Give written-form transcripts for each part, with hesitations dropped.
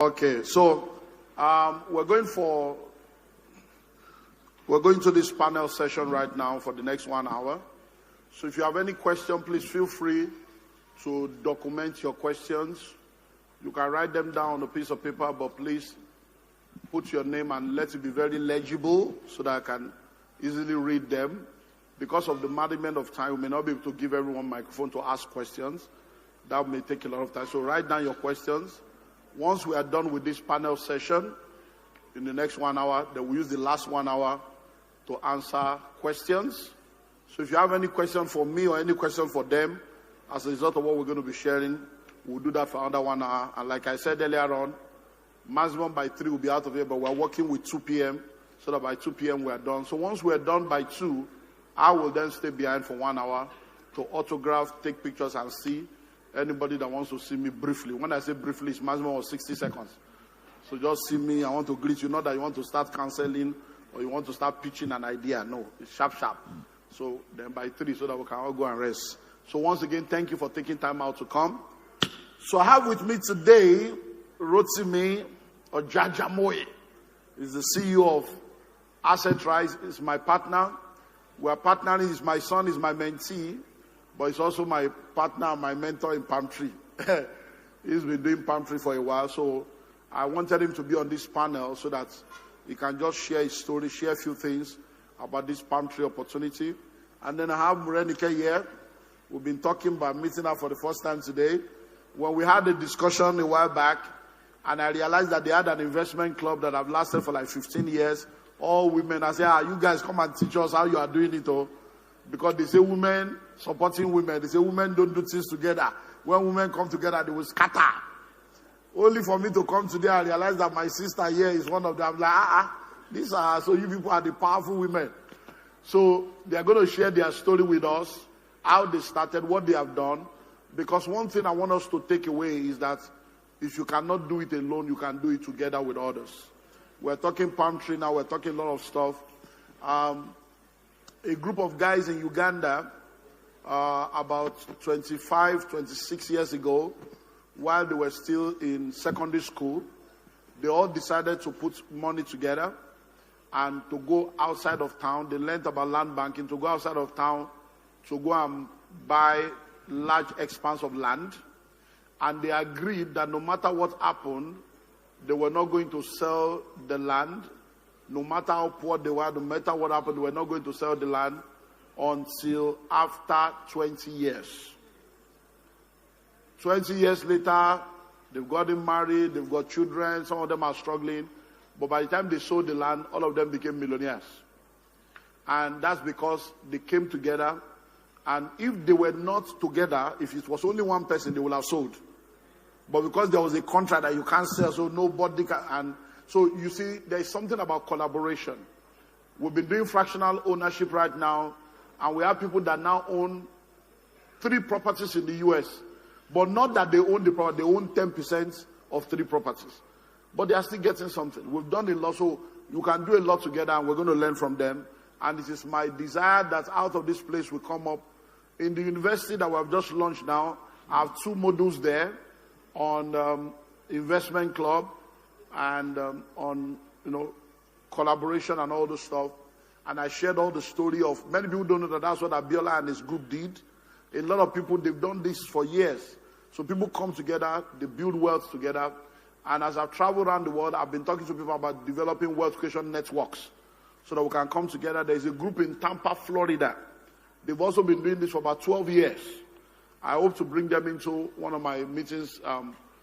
Okay, so we're going to this panel session right now for the next 1 hour. So if you have any question, please feel free to document your questions. You can write them down on a piece of paper, but please put your name and let it be very legible so that I can easily read them. Because of the management of time, we may not be able to give everyone a microphone to ask questions. That may take a lot of time. So write down your questions. Once we are done with this panel session, in the next 1 hour, then we'll use the last 1 hour to answer questions. So if you have any question for me or any question for them, as a result of what we're going to be sharing, we'll do that for another 1 hour. And like I said earlier on, maximum by 3 we'll be out of here, but we're working with 2 p.m. so that by 2 p.m. we're done. So once we're done by 2, I will then stay behind for 1 hour to autograph, take pictures, and see anybody that wants to see me briefly. When I say briefly, it's maximum of 60 seconds. So just see me. I want to greet you. Not that you want to start counseling or you want to start pitching an idea. No, it's sharp. So then by 3, so that we can all go and rest. So once again, thank you for taking time out to come. So I have with me today, Rotimi Ojajamoye. He's the CEO of Asset Rise. He's my partner. We are partnering. He's my son. He's my mentee. But he's also my partner and my mentor in palm tree. He's been doing palm tree for a while. So I wanted him to be on this panel so that he can just share his story, share a few things about this palm tree opportunity. And then I have Murenike here. We've been talking about meeting her for the first time today. When we had a discussion a while back, and I realized that they had an investment club that have lasted for like 15 years. All women. I said, you guys come and teach us how you are doing it. Oh. Because they say women supporting women. They say women don't do things together. When women come together, they will scatter. Only for me to come today and realize that my sister here is one of them. I'm like, these are, so you people are the powerful women. So they are going to share their story with us, how they started, what they have done. Because one thing I want us to take away is that if you cannot do it alone, you can do it together with others. We're talking palm tree now. We're talking a lot of stuff. A group of guys in Uganda, about 25, 26 years ago, while they were still in secondary school, they all decided to put money together and to go outside of town. They learned about land banking, to go outside of town, to go and buy large expanse of land. And they agreed that no matter what happened, they were not going to sell the land. No matter how poor they were, no matter what happened, they were not going to sell the land until after 20 years. 20 years later, they've gotten married, they've got children, some of them are struggling. But by the time they sold the land, all of them became millionaires. And that's because they came together. And if they were not together, if it was only one person, they would have sold. But because there was a contract that you can't sell, so nobody can. And so you see, there is something about collaboration. We've been doing fractional ownership right now, and we have people that now own 3 properties in the U.S., but not that they own the property, they own 10% of 3 properties. But they are still getting something. We've done a lot, so you can do a lot together, and we're going to learn from them. And it is my desire that out of this place will come up. In the university that we have just launched now, I have 2 modules there on investment club and on collaboration and all this stuff. And I shared all the story of, many people don't know that that's what Abiola and his group did. A lot of people, they've done this for years. So people come together, they build wealth together. And as I've traveled around the world, I've been talking to people about developing wealth creation networks so that we can come together. There's a group in Tampa, Florida. They've also been doing this for about 12 years. I hope to bring them into one of my meetings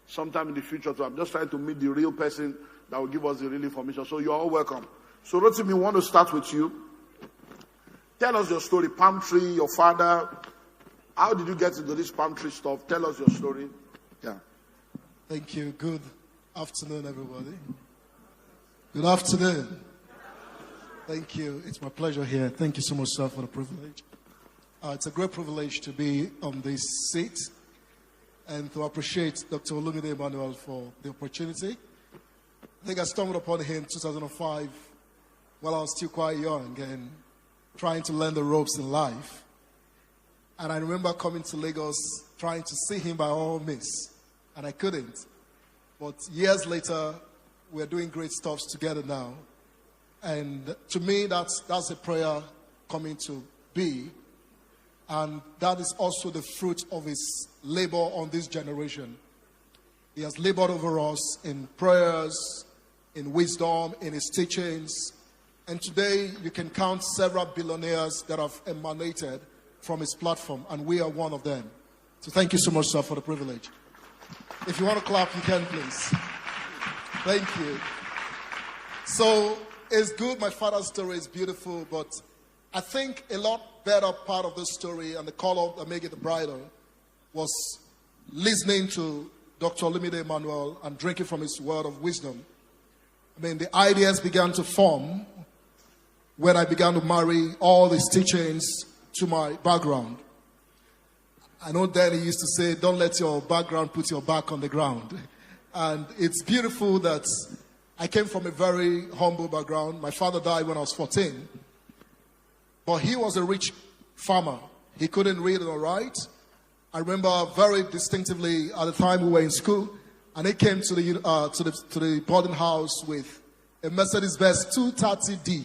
sometime in the future. So I'm just trying to meet the real person that will give us the real information. So you're all welcome. So Rotimi, we want to start with you. Tell us your story. Palm tree, your father. How did you get into this palm tree stuff? Tell us your story. Yeah. Thank you. Good afternoon, everybody. Good afternoon. Thank you. It's my pleasure here. Thank you so much, sir, for the privilege. It's a great privilege to be on this seat and to appreciate Dr. Olumide Emmanuel for the opportunity. I think I stumbled upon him in 2005 while I was still quite young and trying to learn the ropes in life. And I remember coming to Lagos trying to see him by all means, and I couldn't. But years later, we're doing great stuff together now. And to me, that's a prayer coming to be. And that is also the fruit of his labor on this generation. He has labored over us in prayers, in wisdom, in his teachings. And today, you can count several billionaires that have emanated from his platform, and we are one of them. So thank you so much, sir, for the privilege. If you want to clap, you can, please. Thank you. So, it's good. My father's story is beautiful, but I think a lot better part of this story and the color that made it brighter was listening to Dr. Olumide Emmanuel and drinking from his word of wisdom. I mean, the ideas began to form when I began to marry all these teachings to my background. I know then he used to say, don't let your background put your back on the ground. And it's beautiful that I came from a very humble background. My father died when I was 14. But he was a rich farmer. He couldn't read or write. I remember very distinctively at the time we were in school, and he came to the boarding house with a Mercedes-Benz 230D.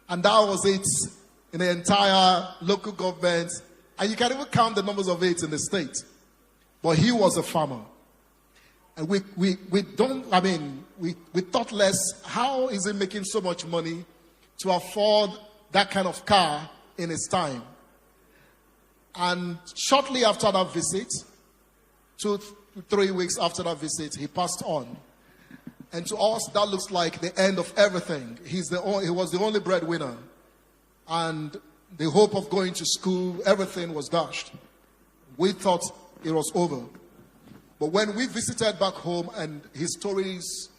And that was it in the entire local government. And you can even count the numbers of it in the state. But he was a farmer. And we thought less, how is he making so much money to afford that kind of car in his time? And shortly after that visit, 2-3 weeks after that visit, he passed on. And to us, that looks like the end of everything. He was the only breadwinner. And the hope of going to school, everything was dashed. We thought it was over. But when we visited back home and his stories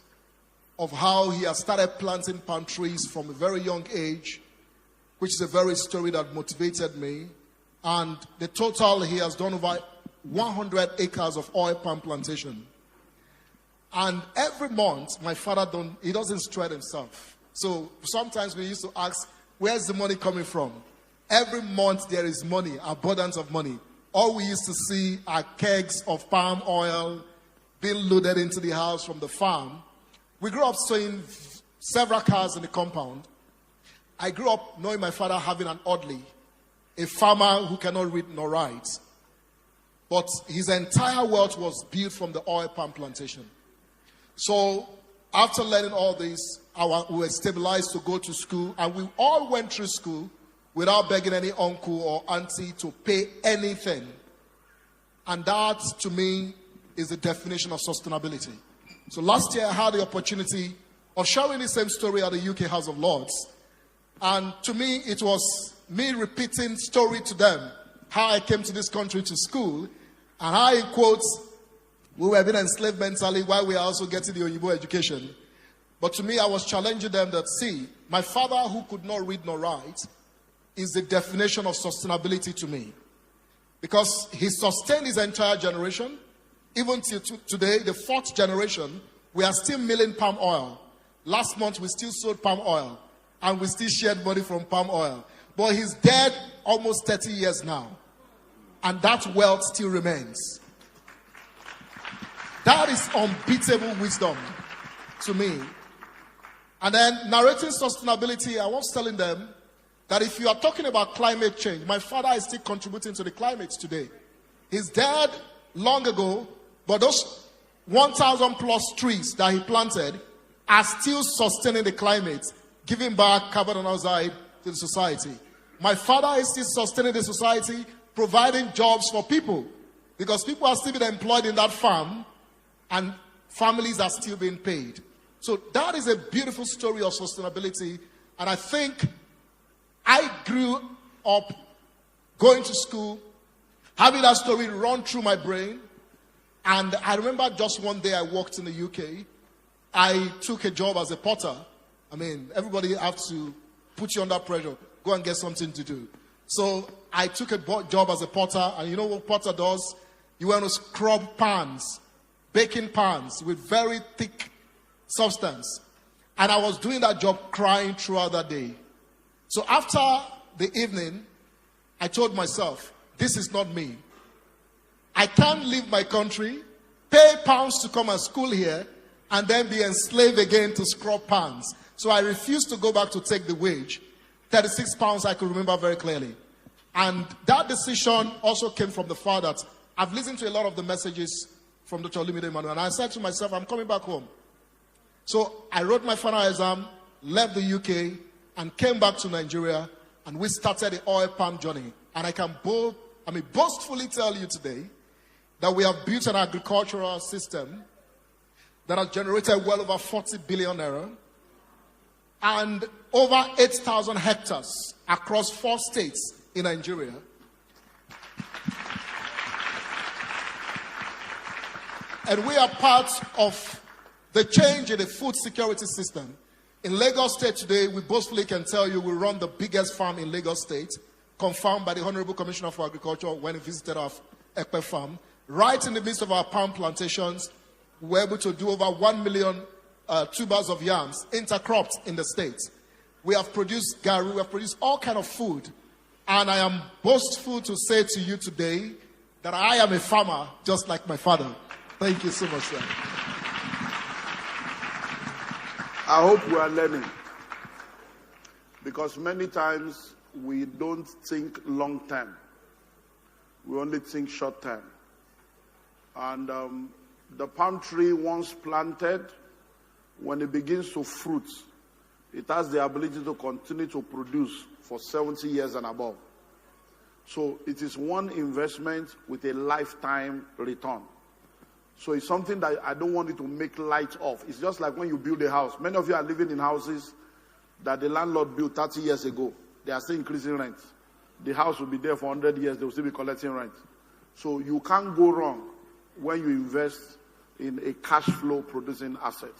of how he has started planting palm trees from a very young age, which is a very story that motivated me, and the total he has done over 100 acres of oil palm plantation. And every month, my father doesn't stress himself. So sometimes we used to ask, where's the money coming from? Every month there is money, abundance of money. All we used to see are kegs of palm oil being loaded into the house from the farm. We grew up seeing several cars in the compound. I grew up knowing my father having an oddly, a farmer who cannot read nor write. But his entire wealth was built from the oil palm plantation. So after learning all this, we were stabilized to go to school, and we all went through school without begging any uncle or auntie to pay anything. And that, to me, is the definition of sustainability. So last year, I had the opportunity of sharing the same story at the UK House of Lords. And to me, it was me repeating story to them, how I came to this country to school, and how, in quotes, we were being enslaved mentally while we are also getting the Oyibo education. But to me, I was challenging them that, see, my father who could not read nor write is the definition of sustainability to me. Because he sustained his entire generation. Even till today, the 4th generation, we are still milling palm oil. Last month, we still sold palm oil. And we still shared money from palm oil. But he's dead almost 30 years now. And that wealth still remains. That is unbeatable wisdom to me. And then narrating sustainability, I was telling them that if you are talking about climate change, my father is still contributing to the climate today. He's dead long ago, but those 1,000 plus trees that he planted are still sustaining the climate, giving back carbon dioxide to the society. My father is still sustaining the society, providing jobs for people, because people are still being employed in that farm, and families are still being paid. So that is a beautiful story of sustainability, and I think I grew up going to school, having that story run through my brain. And I remember just one day I walked in the UK. I took a job as a porter. I mean, everybody has to put you under pressure. Go and get something to do. So I took a job as a porter. And you know what porter does? You want to scrub pans, baking pans with very thick substance. And I was doing that job crying throughout that day. So after the evening, I told myself, this is not me. I can't leave my country pay pounds to come and school here, and then be enslaved again to scrub pans. So I refused to go back to take the wage. 36 pounds I could remember very clearly. And that decision also came from the fact that I've listened to a lot of the messages from Dr. Olumide Emmanuel, and I said to myself, I'm coming back home. So I wrote my final exam, left the UK, and came back to Nigeria, and we started the oil palm journey. And I can boastfully tell you today that we have built an agricultural system that has generated well over 40 billion naira and over 8,000 hectares across 4 states in Nigeria. And we are part of the change in the food security system. In Lagos State today, we boastfully can tell you we run the biggest farm in Lagos State, confirmed by the Honorable Commissioner for Agriculture when he visited our Ekpe farm. Right in the midst of our palm plantations, we were able to do over 1 million tubers of yams intercropped in the state. We have produced gari, we have produced all kinds of food. And I am boastful to say to you today that I am a farmer just like my father. Thank you so much, sir. I hope we are learning. Because many times we don't think long term. We only think short term. And the palm tree, once planted, when it begins to fruit, it has the ability to continue to produce for 70 years and above. So it is one investment with a lifetime return. So it's something that I don't want you to make light of. It's just like when you build a house. Many of you are living in houses that the landlord built 30 years ago. They are still increasing rent. The house will be there for 100 years. They will still be collecting rent. So you can't go wrong when you invest in a cash flow producing asset.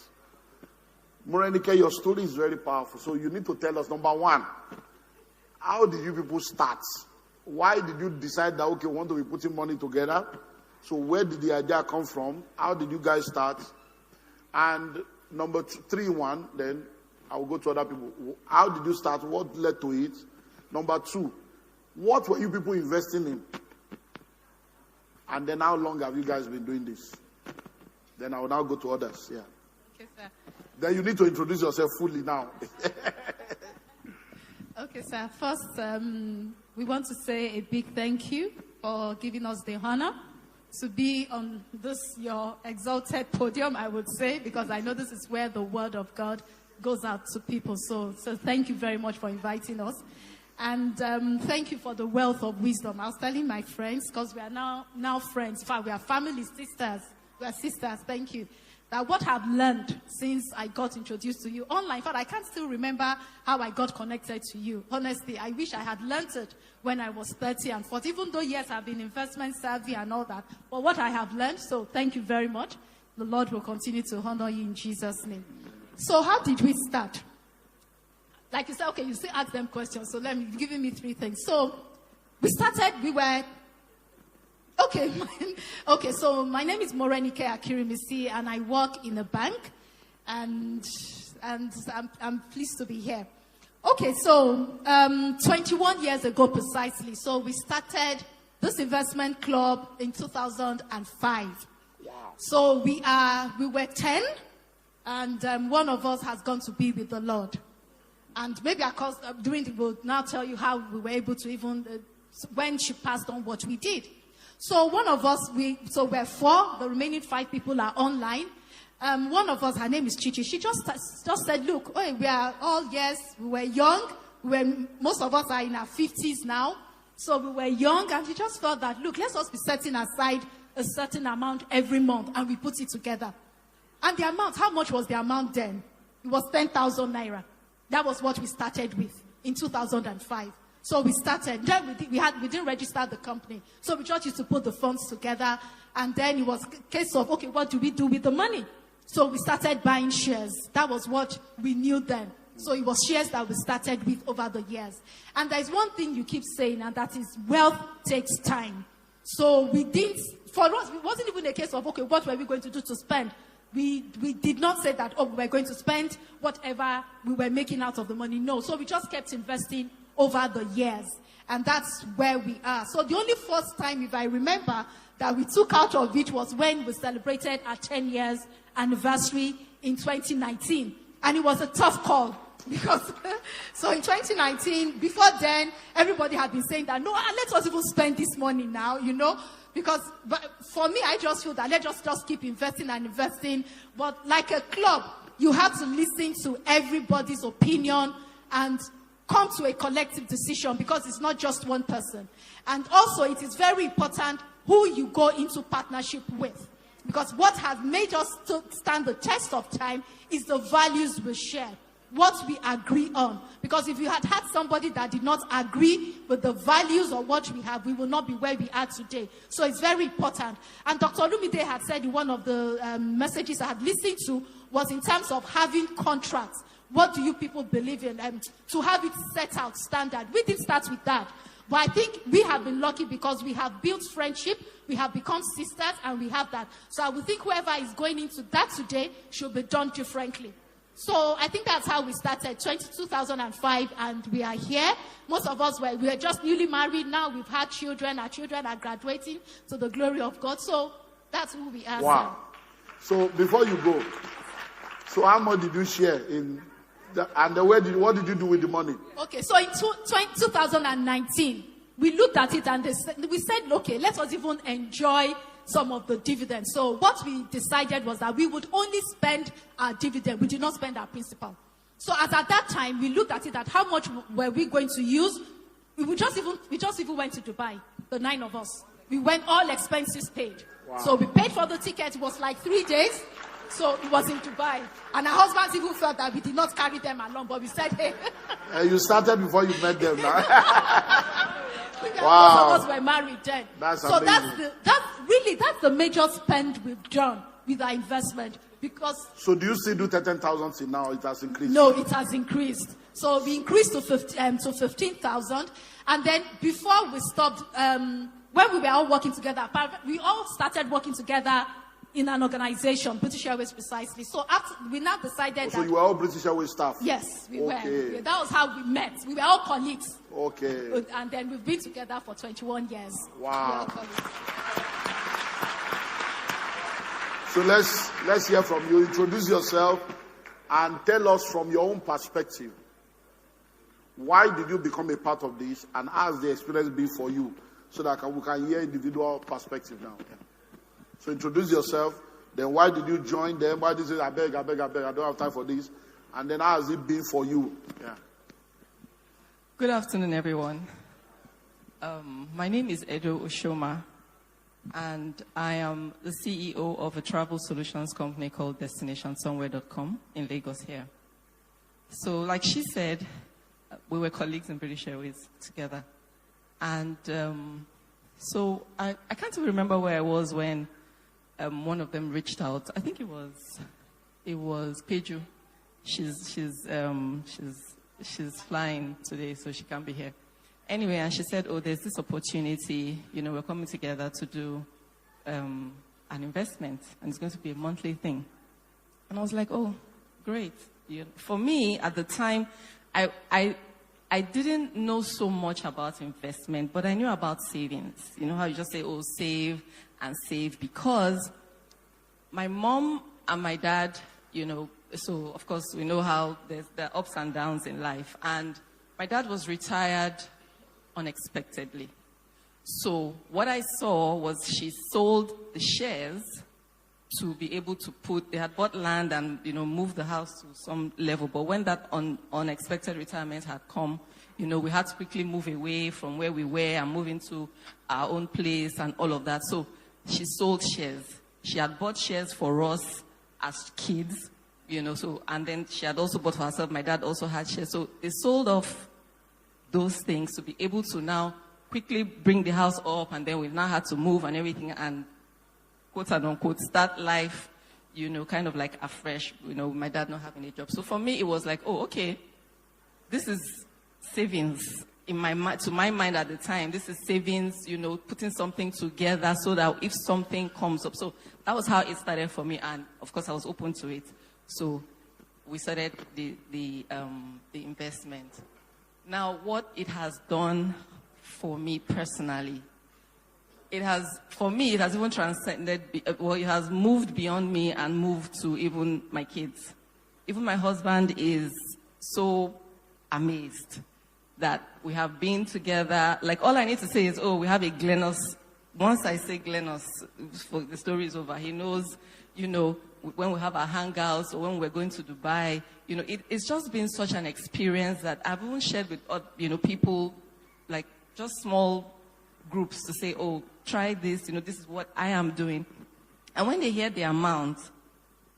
Morenike, your story is very powerful. So you need to tell us, number one, how did you people start? Why did you decide that, okay, we want to be putting money together? So where did the idea come from? How did you guys start? And number 3, then I will go to other people. How did you start? What led to it? Number 2, what were you people investing in? And then how long have you guys been doing this? Then I will now go to others. Yeah. Okay, sir. Then you need to introduce yourself fully now. Okay, sir. First, we want to say a big thank you for giving us the honor to be on this, your exalted podium, I would say, because I know this is where the word of God goes out to people. So thank you very much for inviting us. And thank you for the wealth of wisdom. I was telling my friends, because we are now friends. In fact, we are family, sisters. We are sisters. Thank you. That what I've learned since I got introduced to you online. In fact, I can't still remember how I got connected to you. Honestly, I wish I had learned it when I was 30 and 40. Even though, yes, I've been investment savvy and all that. But what I have learned, so thank you very much. The Lord will continue to honor you in Jesus' name. So how did we start? Like you said, okay, you still ask them questions. So let me, giving me 3 things. So we started, we were... Okay, so my name is Morenike Akirimisi, and I work in a bank, and I'm pleased to be here. Okay, so 21 years ago precisely, so we started this investment club in 2005. Wow. So we were 10, and one of us has gone to be with the Lord. And maybe we'll now tell you how we were able to even, when she passed on, what we did. So one of us, we're 4, the remaining 5 people are online. One of us, her name is Chichi, she just said, look, we are all, yes, we were young. Most of us are in our 50s now. So we were young, and she just felt that, look, let's just be setting aside a certain amount every month, and we put it together. And the amount, how much was the amount then? It was 10,000 naira. That was what we started with in 2005. So we started. Then we didn't register the company. So we just used to put the funds together. And then it was a case of, okay, what do we do with the money? So we started buying shares. That was what we knew then. So it was shares that we started with over the years. And there's one thing you keep saying, and that is wealth takes time. So for us, it wasn't even a case of, okay, what were we going to do to spend? We did not say that, we were going to spend whatever we were making out of the money. No. So we just kept investing over the years, and that's where we are. So the only first time, if I remember, that we took out of it was when we celebrated our 10 years anniversary in 2019. And it was a tough call because, so in 2019, before then, everybody had been saying that, no, let us even spend this money now, because but for me, I just feel that let's just keep investing and investing. But like a club, you have to listen to everybody's opinion and come to a collective decision because it's not just one person. And also, it is very important who you go into partnership with. Because what has made us stand the test of time is the values we share, what we agree on. Because if you had somebody that did not agree with the values of what we have, we will not be where we are today. So it's very important. And Dr. Olumide had said in one of the messages I had listened to was in terms of having contracts. What do you people believe in? To have it set out standard. We didn't start with that. But I think we have been lucky because we have built friendship, we have become sisters, and we have that. So I would think whoever is going into that today should be done differently. So I think that's how we started, 2005, and we are here. Most of us we were just newly married. Now we've had children. Our children are graduating to the glory of God. So that's who we are. Wow. So before you go, so how much did you share in? What did you do with the money? Okay, so in 2019, we looked at it and we said, okay, let us even enjoy some of the dividends. So what we decided was that we would only spend our dividend. We did not spend our principal. So as at that time, we looked at it at how much were we going to use. We just even went to Dubai, the 9 of us. We went all expenses paid. Wow. So we paid for the ticket. It was like 3 days. So it was in Dubai. And our husbands even felt that we did not carry them along, but we said, hey. You started before you met them now. Wow. Most of us were married then. That's so amazing. That's the major spend we've done with our investment. Because so do you still do 10,000 till now? It has increased? No, it has increased. So we increased to 15,000. And then before we stopped, when we were all working together, we all started working together in an organization, British Airways precisely. So after we now decided So you were all British Airways staff? Yes, we were. Yeah, that was how we met. We were all colleagues. Okay. And then we've been together for 21 years. Wow. So let's hear from you. Introduce yourself and tell us from your own perspective. Why did you become a part of this, and how has the experience been for you, so that we can hear individual perspective now? Yeah. So introduce yourself, then why did you join them? Why did you say, I beg, I don't have time for this? And then how has it been for you? Yeah. Good afternoon, everyone. My name is Edo Oshoma, and I am the CEO of a travel solutions company called DestinationSomewhere.com in Lagos here. So like she said, we were colleagues in British Airways together. And so I can't even remember where I was when one of them reached out. I think it was Peju. She's flying today, so she can't be here. Anyway, and she said, "Oh, there's this opportunity. We're coming together to do an investment, and it's going to be a monthly thing." And I was like, "Oh, great." For me, at the time, I didn't know so much about investment, but I knew about savings. You know how you just say, "Oh, save and save," because my mom and my dad, so of course we know how there's the ups and downs in life. And my dad was retired unexpectedly. So what I saw was she sold the shares to be able to they had bought land and, moved the house to some level. But when that unexpected retirement had come, we had to quickly move away from where we were and move into our own place and all of that. So she sold shares. She had bought shares for us as kids, and then she had also bought for herself. My dad also had shares. So they sold off those things to be able to now quickly bring the house up, and then we've now had to move and everything and quote and unquote start life, kind of like afresh, my dad not having a job. So for me, it was like, oh, okay, this is savings. To my mind at the time, this is savings, putting something together so that if something comes up. So that was how it started for me, and of course I was open to it. So we started the investment. Now, what it has done for me personally, it has, for me, it has even transcended, well, it has moved beyond me and moved to even my kids. Even my husband is so amazed that we have been together. Like, all I need to say is, oh, we have a Glenos. Once I say Glenos, the story is over. He knows, when we have our hangouts or when we're going to Dubai, it's just been such an experience that I've even shared with, people, like just small groups to say, oh, try this, this is what I am doing. And when they hear the amount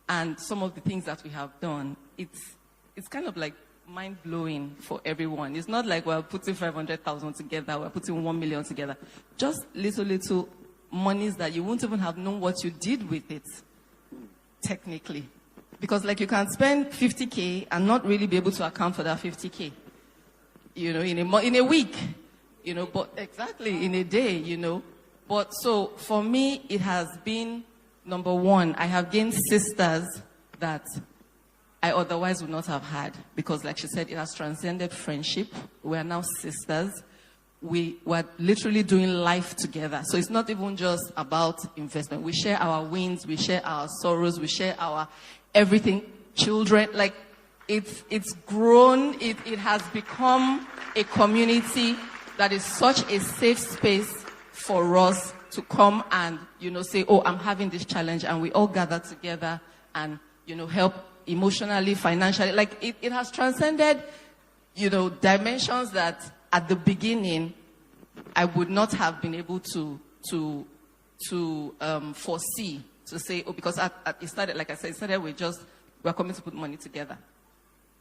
and some of the things that we have done, it's kind of like mind-blowing for everyone. It's not like we're putting 500,000 together, we're putting 1 million together. Just little monies that you won't even have known what you did with it, technically. Because like you can spend 50K and not really be able to account for that 50K, in a week, but exactly in a day, But so for me, it has been, number one, I have gained sisters that I otherwise would not have had, because like she said, it has transcended friendship. We are now sisters. We were literally doing life together. So it's not even just about investment. We share our wins, we share our sorrows, we share our everything. Children, like it's grown. It has become a community that is such a safe space for us to come and, say, oh, I'm having this challenge, and we all gather together and, help emotionally, financially. Like it has transcended, dimensions that at the beginning I would not have been able to foresee, to say, oh, because it started, like I said, it started with we're coming to put money together.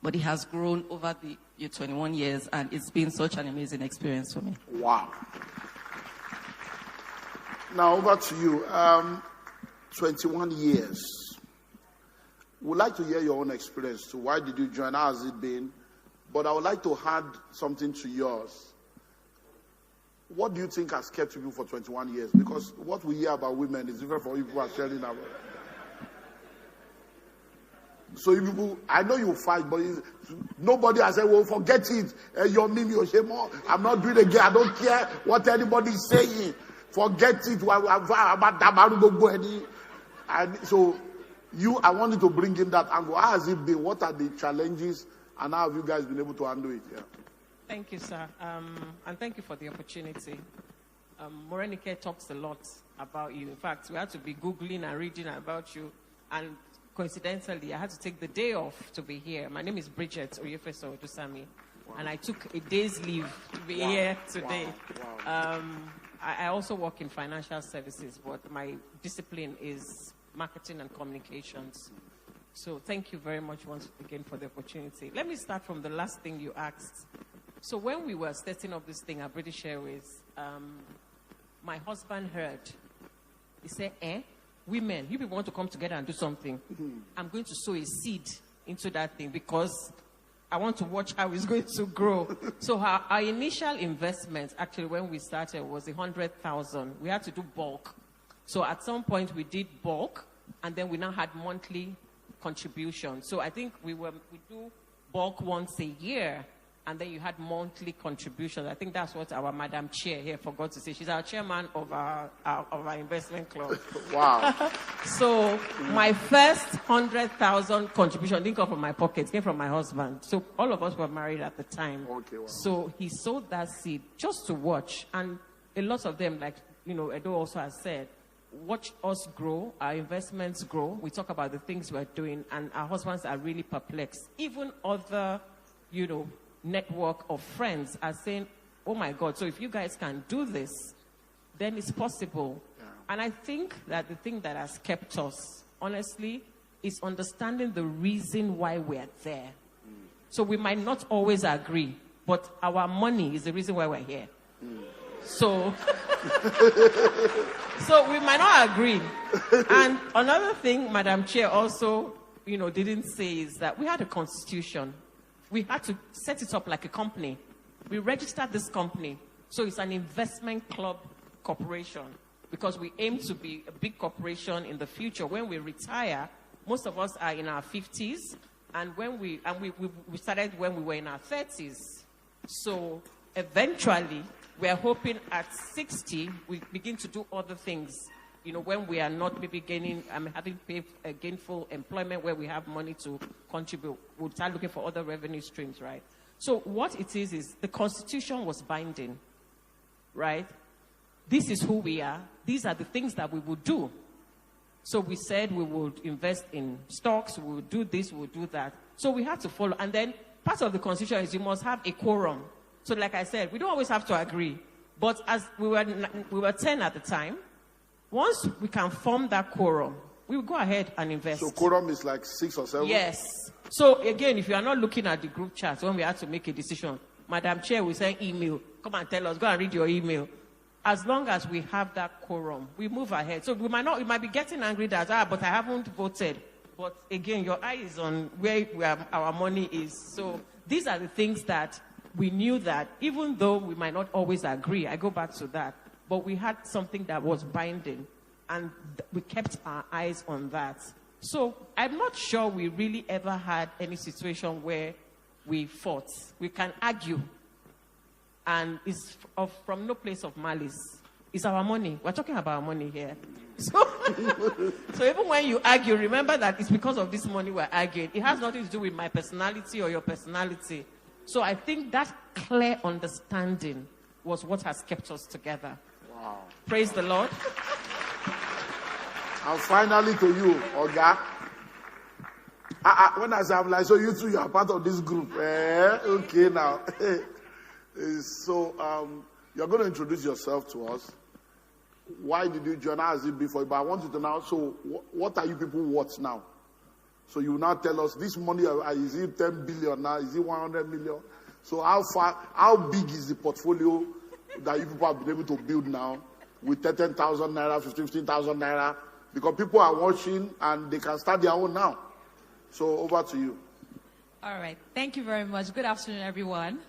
But it has grown over the 21 years, and it's been such an amazing experience for me. Wow. Now over to you. 21 years. We'd like to hear your own experience too. Why did you join? How has it been? But I would like to add something to yours. What do you think has kept you for 21 years? Because what we hear about women is different from what people are sharing about. So if people, I know you fight, but nobody has said, well, forget it. You're me, you're shame. I'm not doing it again. I don't care what anybody is saying. Forget it. And so I wanted to bring in that angle. How has it been? What are the challenges? And how have you guys been able to handle it? Yeah. Thank you, sir. And thank you for the opportunity. Morenike talks a lot about you. In fact, we had to be Googling and reading about you. And coincidentally, I had to take the day off to be here. My name is Bridget Oyefeso Odusami. Wow. And I took a day's leave to be here today. Wow. I also work in financial services, but my discipline is marketing and communications. So thank you very much once again for the opportunity. Let me start from the last thing you asked. So when we were setting up this thing at British Airways, my husband heard. He said, women, you people want to come together and do something. Mm-hmm. I'm going to sow a seed into that thing because I want to watch how it's going to grow. So our initial investment, actually, when we started, was 100,000. We had to do bulk. So at some point, we did bulk, and then we now had monthly contribution. So I think we do bulk once a year, and then you had monthly contributions. I think that's what our Madam Chair here forgot to say. She's our chairman of our investment club. Wow. So my first 100,000 contribution didn't come from my pocket, it came from my husband. So all of us were married at the time. Okay, wow. So he sowed that seed just to watch. And a lot of them, like, Edo also has said, watch us grow, our investments grow. We talk about the things we're doing, and our husbands are really perplexed. Even other, network of friends are saying, oh my God, so if you guys can do this, then it's possible. Yeah. And I think that the thing that has kept us, honestly, is understanding the reason why we're there. Mm. So we might not always agree, but our money is the reason why we're here. Mm. So we might not agree. And another thing Madam Chair also, didn't say is that we had a constitution. We had to set it up like a company. We registered this company. So it's an investment club corporation because we aim to be a big corporation in the future. When we retire, most of us are in our 50s. And we started when we were in our 30s. So eventually, we're hoping at 60, we begin to do other things. When we are not maybe having gainful employment where we have money to contribute, we'll start looking for other revenue streams, right? So what it is the Constitution was binding, right? This is who we are. These are the things that we would do. So we said we would invest in stocks, we would do this, we would do that. So we had to follow. And then part of the Constitution is you must have a quorum. So like I said, we don't always have to agree. But as we were 10 at the time, once we can form that quorum, we will go ahead and invest. So quorum is like 6 or 7? Yes. So again, if you are not looking at the group chat, when we had to make a decision, Madam Chair will send email. Come and tell us, go and read your email. As long as we have that quorum, we move ahead. So you might be getting angry that, but I haven't voted. But again, your eye is on where our money is. So these are the things that we knew that even though we might not always agree, I go back to that, but we had something that was binding, and we kept our eyes on that. So I'm not sure we really ever had any situation where we fought. We can argue, and it's from no place of malice. It's our money. We're talking about our money here. So even when you argue, remember that it's because of this money we're arguing. It has nothing to do with my personality or your personality. So I think that clear understanding was what has kept us together. Wow. Praise the Lord. And finally to you, Oga. When I say, I'm like, so you two, you are part of this group. Okay, now. So you're going to introduce yourself to us. Why did you join? How has it been for you? But I want you to know, so what are you people worth now? So you will now tell us, this money, is it 10 billion now? Is it 100 million? So how big is the portfolio that you people have been able to build now with 10,000 naira, 15,000 naira? Because people are watching and they can start their own now. So over to you. All right. Thank you very much. Good afternoon, everyone.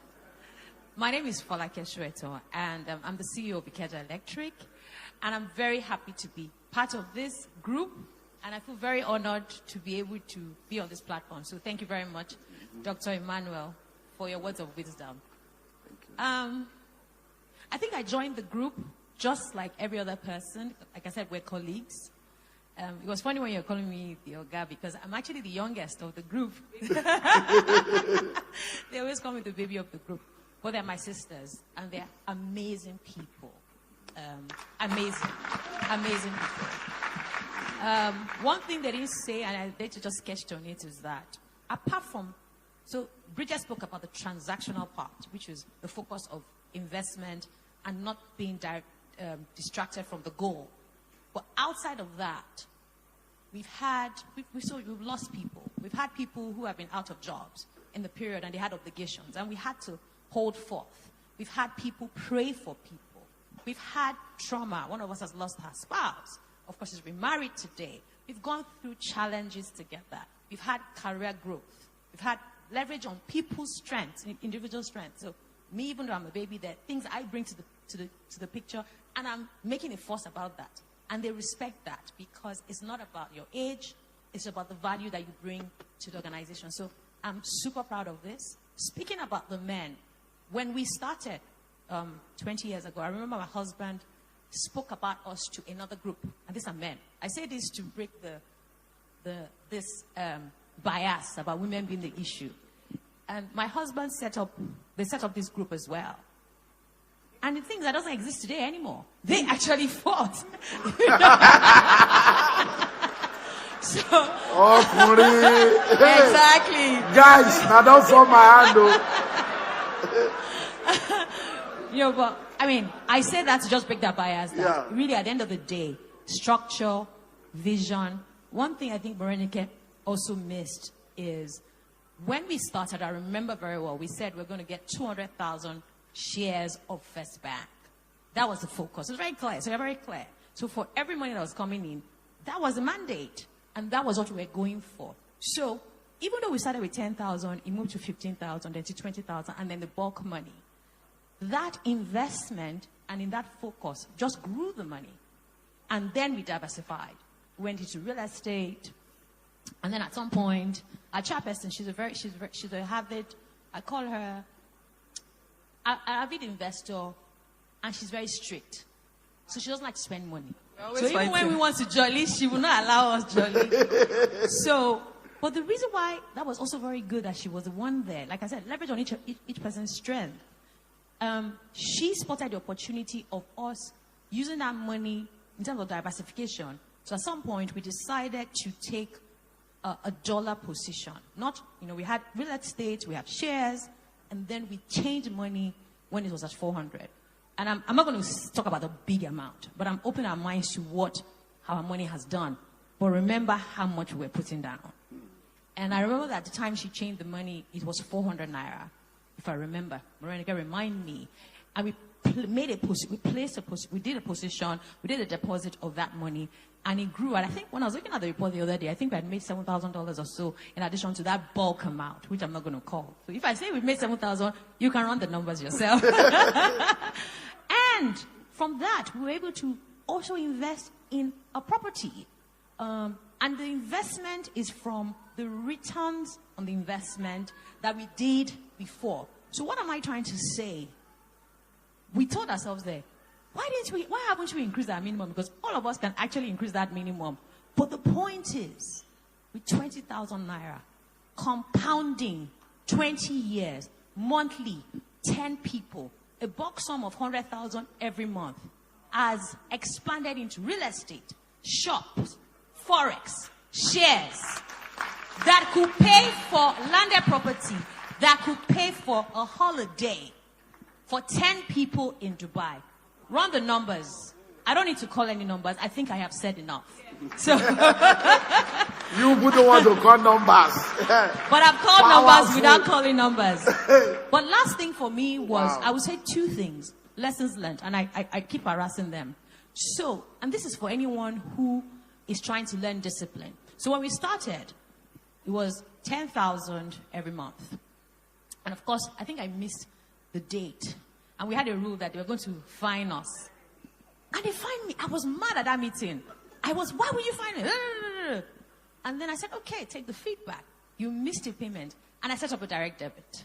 My name is Folake Shweto, and I'm the CEO of Ikeja Electric. And I'm very happy to be part of this group. And I feel very honored to be able to be on this platform. So thank you very much, Dr. Emmanuel, for your words of wisdom. I think I joined the group just like every other person. Like I said, we're colleagues. It was funny when you're calling me the Oga because I'm actually the youngest of the group. They always call me the baby of the group. But they're my sisters, and they're amazing people. Amazing people. One thing they didn't say, and I need to just sketch on it, is that apart from, so Bridget spoke about the transactional part, which is the focus of investment and not being distracted from the goal. But outside of that, we've lost people. We've had people who have been out of jobs in the period and they had obligations, and we had to hold forth. We've had people pray for people. We've had trauma. One of us has lost her spouse. Of course, she's remarried today. We've gone through challenges together. We've had career growth. We've had leverage on people's strengths, individual strengths. So me, even though I'm a baby, there are things I bring to the picture, and I'm making a fuss about that. And they respect that because it's not about your age. It's about the value that you bring to the organization. So I'm super proud of this. Speaking about the men, when we started 20 years ago, I remember my husband spoke about us to another group, and these are men. I say this to break this bias about women being the issue. And my husband set up this group as well. And the things that doesn't exist today anymore. They actually fought. So, exactly. Guys, now don't fall my hand, though. But I mean, I say that to just break that bias. That really, at the end of the day, structure, vision. One thing I think Morenike also missed is when we started, I remember very well, we said we're going to get 200,000 shares of First Bank. That was the focus. It was very clear. So very clear. So for every money that was coming in, that was the mandate. And that was what we were going for. So even though we started with 10,000, it moved to 15,000, then to 20,000, and then the bulk money. That investment and in that focus just grew the money. And then we diversified. Went into real estate. And then at some point, our chairperson, she's a Harvard, I call her an avid investor, and she's very strict. So she doesn't like to spend money. So even when we want to jolly, she will not allow us jolly. But the reason why that was also very good that she was the one there, like I said, leverage on each person's strength. She spotted the opportunity of us using that money in terms of diversification. So at some point, we decided to take a dollar position. Not, we had real estate, we had shares, and then we changed money when it was at 400. And I'm not going to talk about the big amount, but I'm opening our minds to what our money has done. But remember how much we're putting down. And I remember that at the time she changed the money, it was 400 naira, if I remember. Morenica, remind me. And we did a position, we did a deposit of that money, and it grew. And I think when I was looking at the report the other day, I think we had made $7,000 or so in addition to that bulk amount, which I'm not going to call. So if I say we've made 7,000, you can run the numbers yourself. And from that, we were able to also invest in a property. And the investment is from the returns on the investment that we did before. So what am I trying to say? We told ourselves there, why haven't we increased our minimum? Because all of us can actually increase that minimum. But the point is, with 20,000 naira, compounding 20 years, monthly, 10 people, a bulk sum of 100,000 every month, has expanded into real estate, shops, forex, shares, that could pay for landed property, that could pay for a holiday for 10 people in Dubai. Run the numbers. I don't need to call any numbers. I think I have said enough. So You wouldn't want to call numbers. But I've called numbers without calling numbers. But last thing for me was, I would say two things, lessons learned, and I keep harassing them. So, and this is for anyone who is trying to learn discipline. So when we started, it was 10,000 every month. And of course, I think I missed the date. And we had a rule that they were going to fine us. And they fined me. I was mad at that meeting. Why would you fine me? And then I said, okay, take the feedback. You missed your payment. And I set up a direct debit.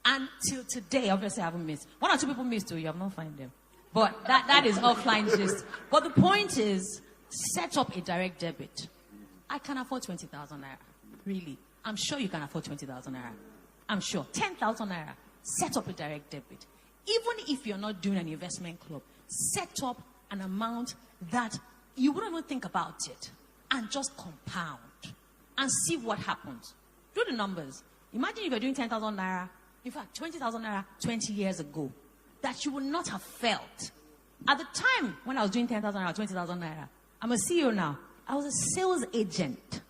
And till today, obviously I haven't missed. One or two people missed, you have not fined them. But that is offline gist. But the point is, set up a direct debit. I can afford 20,000 naira. Really. I'm sure you can afford 20,000 naira. I'm sure. 10,000 naira. Set up a direct debit. Even if you're not doing an investment club, set up an amount that you wouldn't even think about it. And just compound. And see what happens. Do the numbers. Imagine if you're doing 10,000 naira. In fact, 20,000 naira 20 years ago. That you would not have felt. At the time when I was doing 10,000 naira, 20,000 naira. I'm a CEO now. I was a sales agent.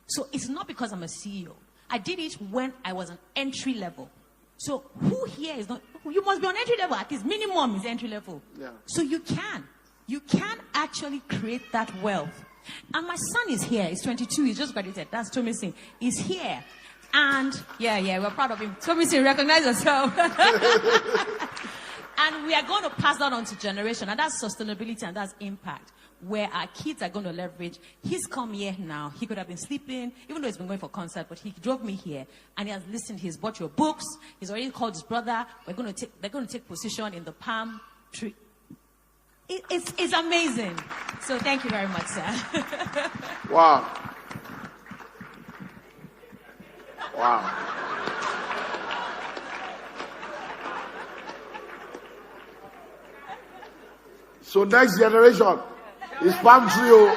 So it's not because I'm a CEO. I did it when I was an entry level. So who here is not, you must be on entry level, at least minimum is entry level. Yeah. So you can actually create that wealth. And my son is here, he's 22, he's just graduated, that's Tomi Singh. He's here. And yeah, we're proud of him. Tomi Singh, recognize yourself. And we are going to pass that on to generation, and that's sustainability and that's impact. Where our kids are going to leverage. He's come here now. He could have been sleeping, even though he's been going for concert, but he drove me here and he has listened. He's bought your books. He's already called his brother. They're going to take position in the palm tree. It's amazing. So thank you very much, sir. Wow. Wow. So next generation. It's palm tree.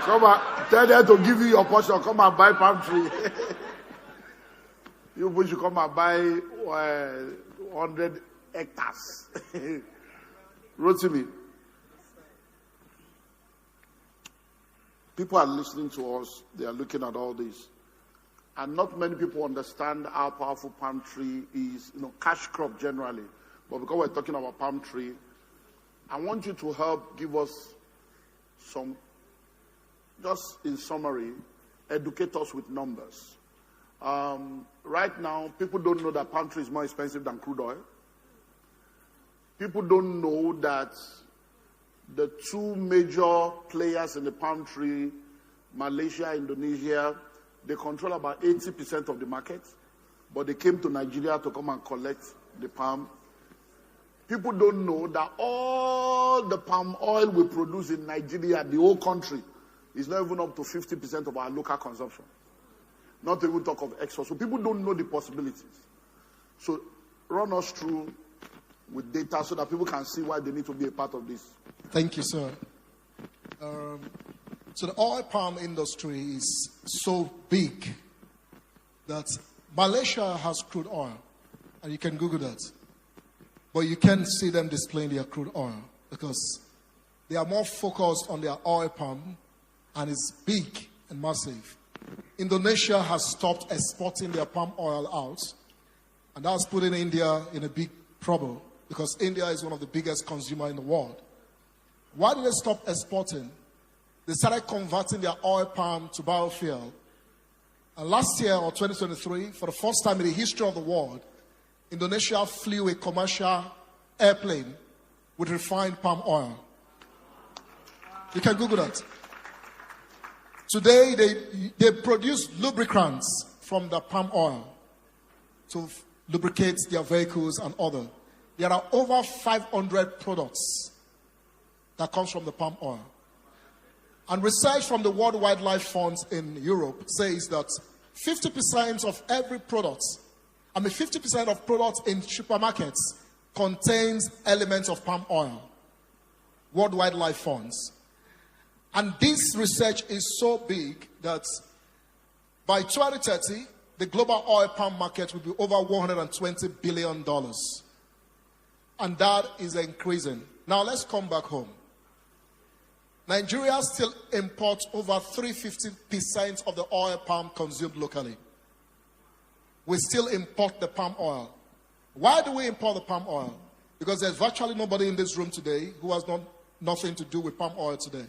Come on, tell them to give you your portion. Come and buy palm tree. You should come and buy 100 hectares. Rotimi. People are listening to us. They are looking at all this. And not many people understand how powerful palm tree is. Cash crop generally. But because we're talking about palm tree, I want you to help give us some, just in summary, educate us with numbers. Right now, people don't know that palm tree is more expensive than crude oil. People don't know that the two major players in the palm tree, Malaysia, Indonesia, they control about 80% of the market. but they came to Nigeria to come and collect the palm. People don't know that all the palm oil we produce in Nigeria, the whole country, is not even up to 50% of our local consumption. Not to even talk of export. So people don't know the possibilities. So run us through with data so that people can see why they need to be a part of this. Thank you, sir. So the oil palm industry is so big that Malaysia has crude oil, and you can Google that. But you can't see them displaying their crude oil because they are more focused on their oil palm, and it's big and massive. Indonesia has stopped exporting their palm oil out, and that's putting India in a big trouble because India is one of the biggest consumers in the world. Why did they stop exporting? They started converting their oil palm to biofuel. And last year, or 2023, for the first time in the history of the world, Indonesia flew a commercial airplane with refined palm oil. You can Google that. Today, they produce lubricants from the palm oil to lubricate their vehicles and other. There are over 500 products that comes from the palm oil. And research from the World Wildlife Fund in Europe says that 50% of every product, 50% of products in supermarkets contains elements of palm oil. World Wildlife Funds. And this research is so big that by 2030, the global oil palm market will be over $120 billion. And that is increasing. Now let's come back home. Nigeria still imports over 350% of the oil palm consumed locally. We still import the palm oil. Why do we import the palm oil? Because there's virtually nobody in this room today who has nothing to do with palm oil today.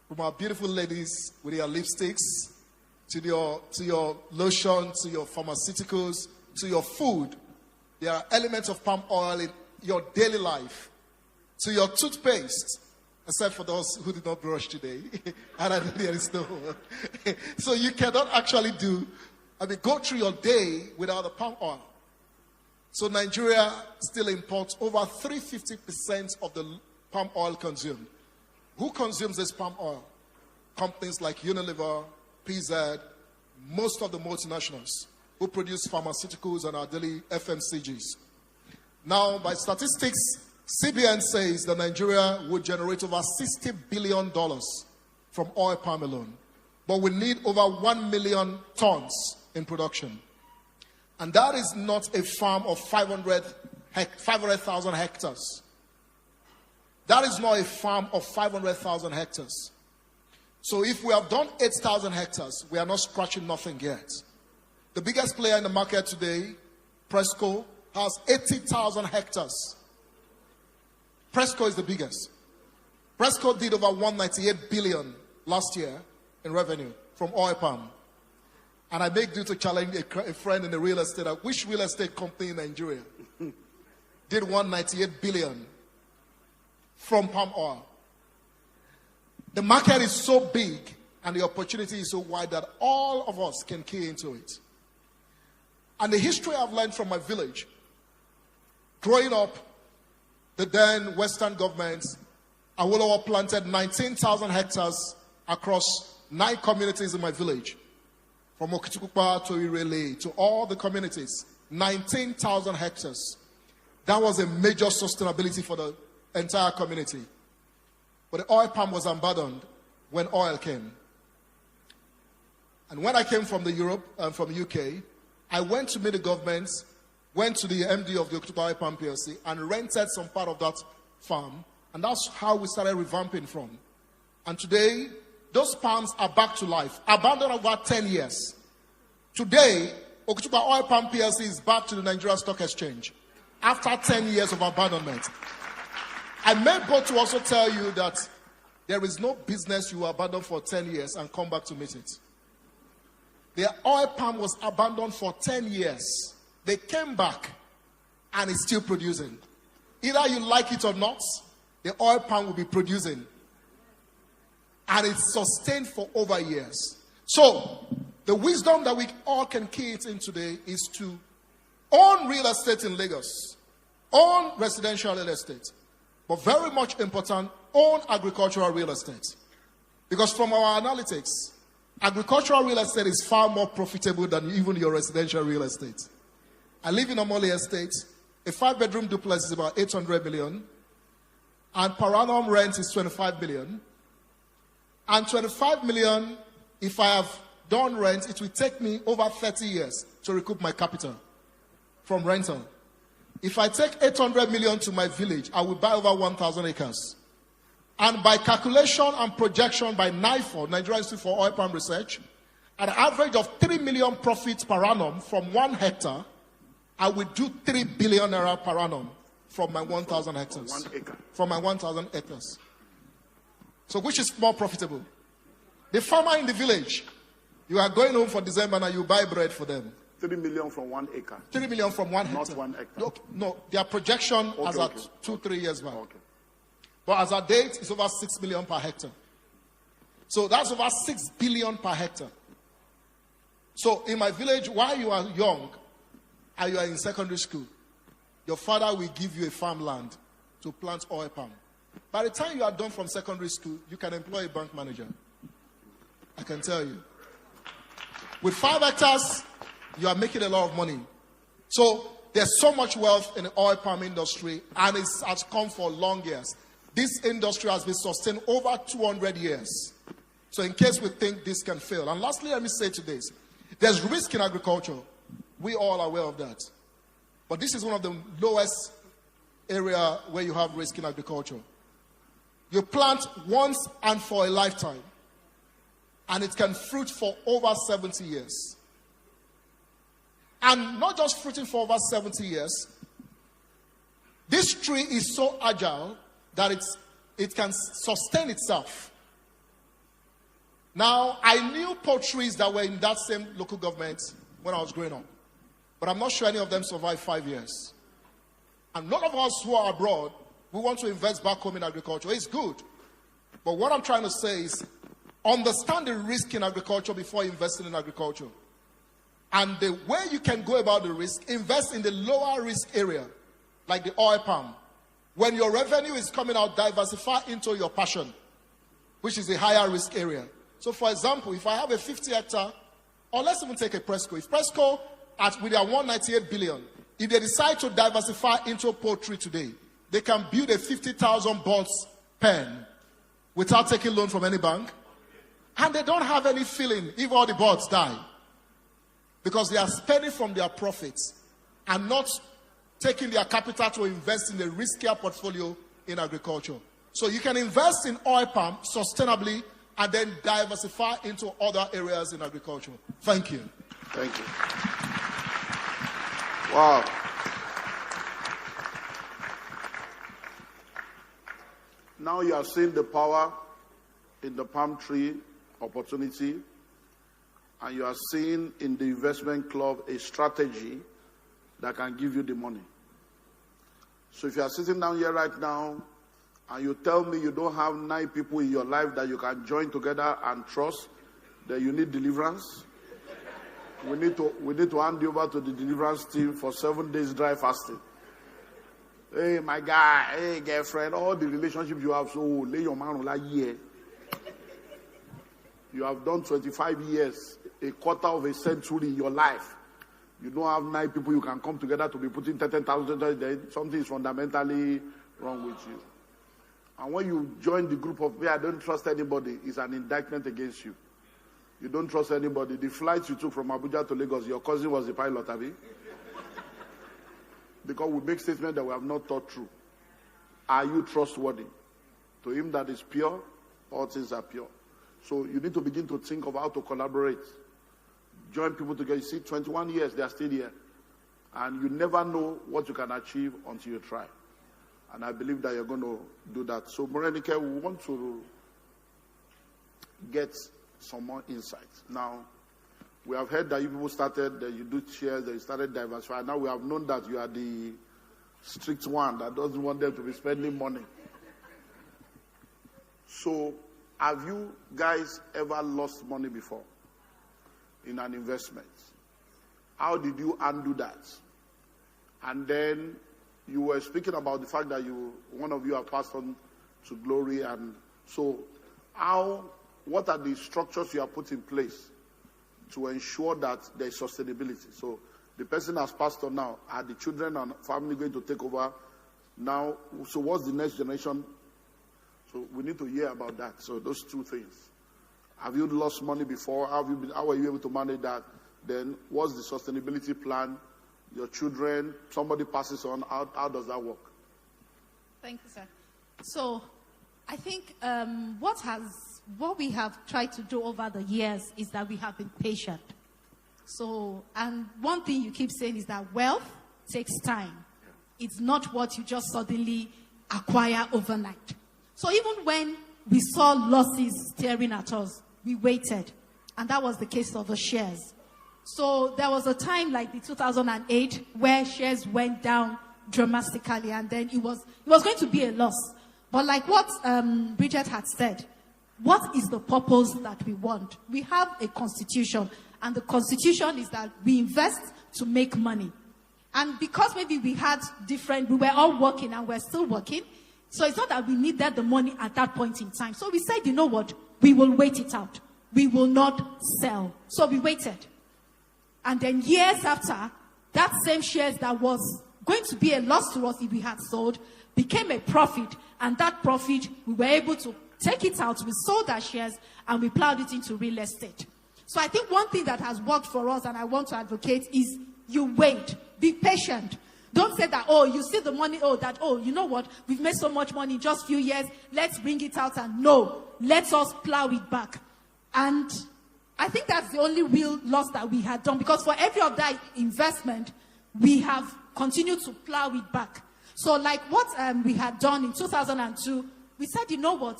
From our beautiful ladies with their lipsticks, to your lotion, to your pharmaceuticals, to your food. There are elements of palm oil in your daily life. To your toothpaste. Except for those who did not brush today. And there is no one. So you cannot actually go through your day without the palm oil. So Nigeria still imports over 350% of the palm oil consumed. Who consumes this palm oil? Companies like Unilever, PZ, most of the multinationals who produce pharmaceuticals and our daily FMCGs. Now, by statistics, CBN says that Nigeria would generate over $60 billion from oil palm alone. But we need over 1 million tons in production. And that is not a farm of 500,000 hectares. That is not a farm of 500,000 hectares. So if we have done 8,000 hectares, we are not scratching nothing yet. The biggest player in the market today, Presco, has 80,000 hectares. Presco is the biggest. Presco did over 198 billion last year in revenue from oil palm. And I make due to challenge a friend in the real estate. Which real estate company in Nigeria did 198 billion from palm oil? The market is so big and the opportunity is so wide that all of us can key into it. And the history I've learned from my village, growing up, the then Western governments, Awolowo planted 19,000 hectares across 9 communities in my village. From Okitukupa to Irele to all the communities. 19,000 hectares. That was a major sustainability for the entire community. But the oil palm was abandoned when oil came. And when I came from Europe, from the UK, I went to meet the government, went to the MD of the Okitukupa Oil Palm PLC and rented some part of that farm. And that's how we started revamping from. And today, those palms are back to life. Abandoned over 10 years. Today, Okitukupa Oil Palm PLC is back to the Nigeria Stock Exchange. After 10 years of abandonment. I meant both to also tell you that there is no business you abandon for 10 years and come back to meet it. The oil palm was abandoned for 10 years. They came back and it's still producing. Either you like it or not, the oil palm will be producing. And it's sustained for over years. So, The wisdom that we all can key it in today is to own real estate in Lagos, own residential real estate, but very much important, own agricultural real estate. Because from our analytics, agricultural real estate is far more profitable than even your residential real estate. I live in Omole Estate. A 5-bedroom duplex is about 800 million. And per annum rent is 25 million. And 25 million, if I have done rent, it will take me over 30 years to recoup my capital from rental. If I take 800 million to my village, I will buy over 1,000 acres. And by calculation and projection by NIFOR, Nigeria Institute for Oil Palm Research, an average of 3 million profits per annum from 1 hectare, I will do 3 billion naira per annum from my 1,000 hectares. 1 acre. From my 1,000 acres. So which is more profitable? The farmer in the village, you are going home for December and you buy bread for them. 3 million from 1 acre. 3 million from 1 hectare. Not 1 hectare. No, their projection as at 2-3 years back. Okay. But as at date, it's over 6 million per hectare. So that's over 6 billion per hectare. So in my village, while you are young and you are in secondary school, your father will give you a farmland to plant oil palm. By the time you are done from secondary school, you can employ a bank manager. I can tell you. With 5 hectares, you are making a lot of money. So there's so much wealth in the oil palm industry, and it has come for long years. This industry has been sustained over 200 years. So in case we think this can fail. And lastly, let me say to this. There's risk in agriculture. We all are aware of that. But this is one of the lowest area where you have risk in agriculture. You plant once and for a lifetime. And it can fruit for over 70 years. And not just fruiting for over 70 years. This tree is so agile that it can sustain itself. Now, I knew poultries that were in that same local government when I was growing up. But I'm not sure any of them survived 5 years. And none of us who are abroad, we want to invest back home in agriculture. It's good. But what I'm trying to say is, understand the risk in agriculture before investing in agriculture. And the way you can go about the risk, invest in the lower risk area, like the oil palm. When your revenue is coming out, diversify into your passion, which is a higher risk area. So for example, if I have a 50 hectare, or let's even take a Presco. If Presco, with their 198 billion, if they decide to diversify into poultry today, they can build a 50,000 birds pen without taking loan from any bank. And they don't have any feeling if all the birds die. Because they are spending from their profits and not taking their capital to invest in a riskier portfolio in agriculture. So you can invest in oil palm sustainably and then diversify into other areas in agriculture. Thank you. Thank you. Wow. Now you are seeing the power in the palm tree opportunity, and you are seeing in the investment club a strategy that can give you the money. So if you are sitting down here right now and you tell me you don't have 9 people in your life that you can join together and trust, that you need deliverance, we need to hand you over to the deliverance team for 7 days dry fasting. Hey, my guy, hey, girlfriend, all the relationships you have, so lay your man on that year. You have done 25 years, a quarter of a century in your life. You don't have 9 people you can come together to be putting 10,000 there. Something is fundamentally wrong with you. And when you join the group of, I don't trust anybody, it's an indictment against you. You don't trust anybody. The flights you took from Abuja to Lagos, your cousin was the pilot, have you? Because we make statements that we have not thought through. Are you trustworthy? To him that is pure, all things are pure. So you need to begin to think of how to collaborate. Join people together. You see, 21 years, they are still here. And you never know what you can achieve until you try. And I believe that you're going to do that. So, Morenike, we want to get some more insights. Now, we have heard that you people started, that you do shares, that you started diversifying. Now we have known that you are the strict one that doesn't want them to be spending money. So, have you guys ever lost money before? in an investment. How did you undo that? And then you were speaking about the fact that one of you have passed on to glory. And so what are the structures you have put in place to ensure that there is sustainability? So the person has passed on now. Are the children and family going to take over now? So what's the next generation? So we need to hear about that. So those two things. Have you lost money before? How are you able to manage that? Then what's the sustainability plan? Your children, somebody passes on. How does that work? Thank you, sir. So I think what we have tried to do over the years is that we have been patient. So, and one thing you keep saying is that wealth takes time. It's not what you just suddenly acquire overnight. So even when we saw losses staring at us, we waited. And that was the case of the shares. So there was a time like the 2008 where shares went down dramatically, and then it was going to be a loss. But like what Bridget had said, what is the purpose that we want? We have a constitution, and the constitution is that we invest to make money. And because maybe we were all working and we're still working, so it's not that we needed the money at that point in time. So we said, you know what? We will wait it out. We will not sell. So we waited. And then years after, that same shares that was going to be a loss to us if we had sold became a profit. And that profit, we were able to take it out. We sold our shares and we plowed it into real estate. So I think one thing that has worked for us, and I want to advocate, is you wait. Be patient. Don't say that, oh, you see the money, you know what? We've made so much money in just a few years. Let's bring it out. And no, let us plow it back. And I think that's the only real loss that we had done, because for every of that investment, we have continued to plow it back. So like what we had done in 2002, we said, you know what?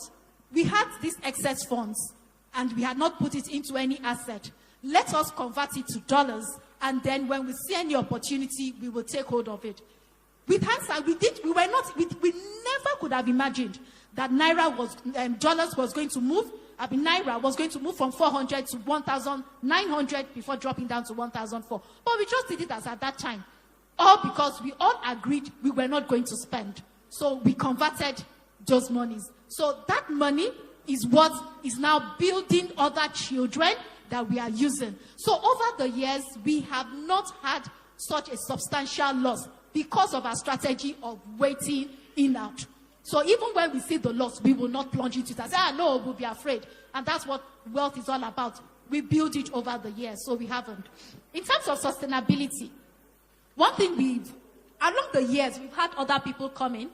We had these excess funds and we had not put it into any asset. Let us convert it to dollars, and then when we see any opportunity, we will take hold of it. With hindsight, we never could have imagined that dollars was going to move. Naira was going to move from 400 to 1,900 before dropping down to 1,004. But we just did it as at that time. All because we all agreed we were not going to spend. So we converted those monies. So that money is what is now building other children that we are using. So over the years, we have not had such a substantial loss because of our strategy of waiting in out. So even when we see the loss, we will not plunge into it and say, no, we'll be afraid. And that's what wealth is all about. We build it over the years, so we haven't. In terms of sustainability, one thing along the years, we've had other people come in,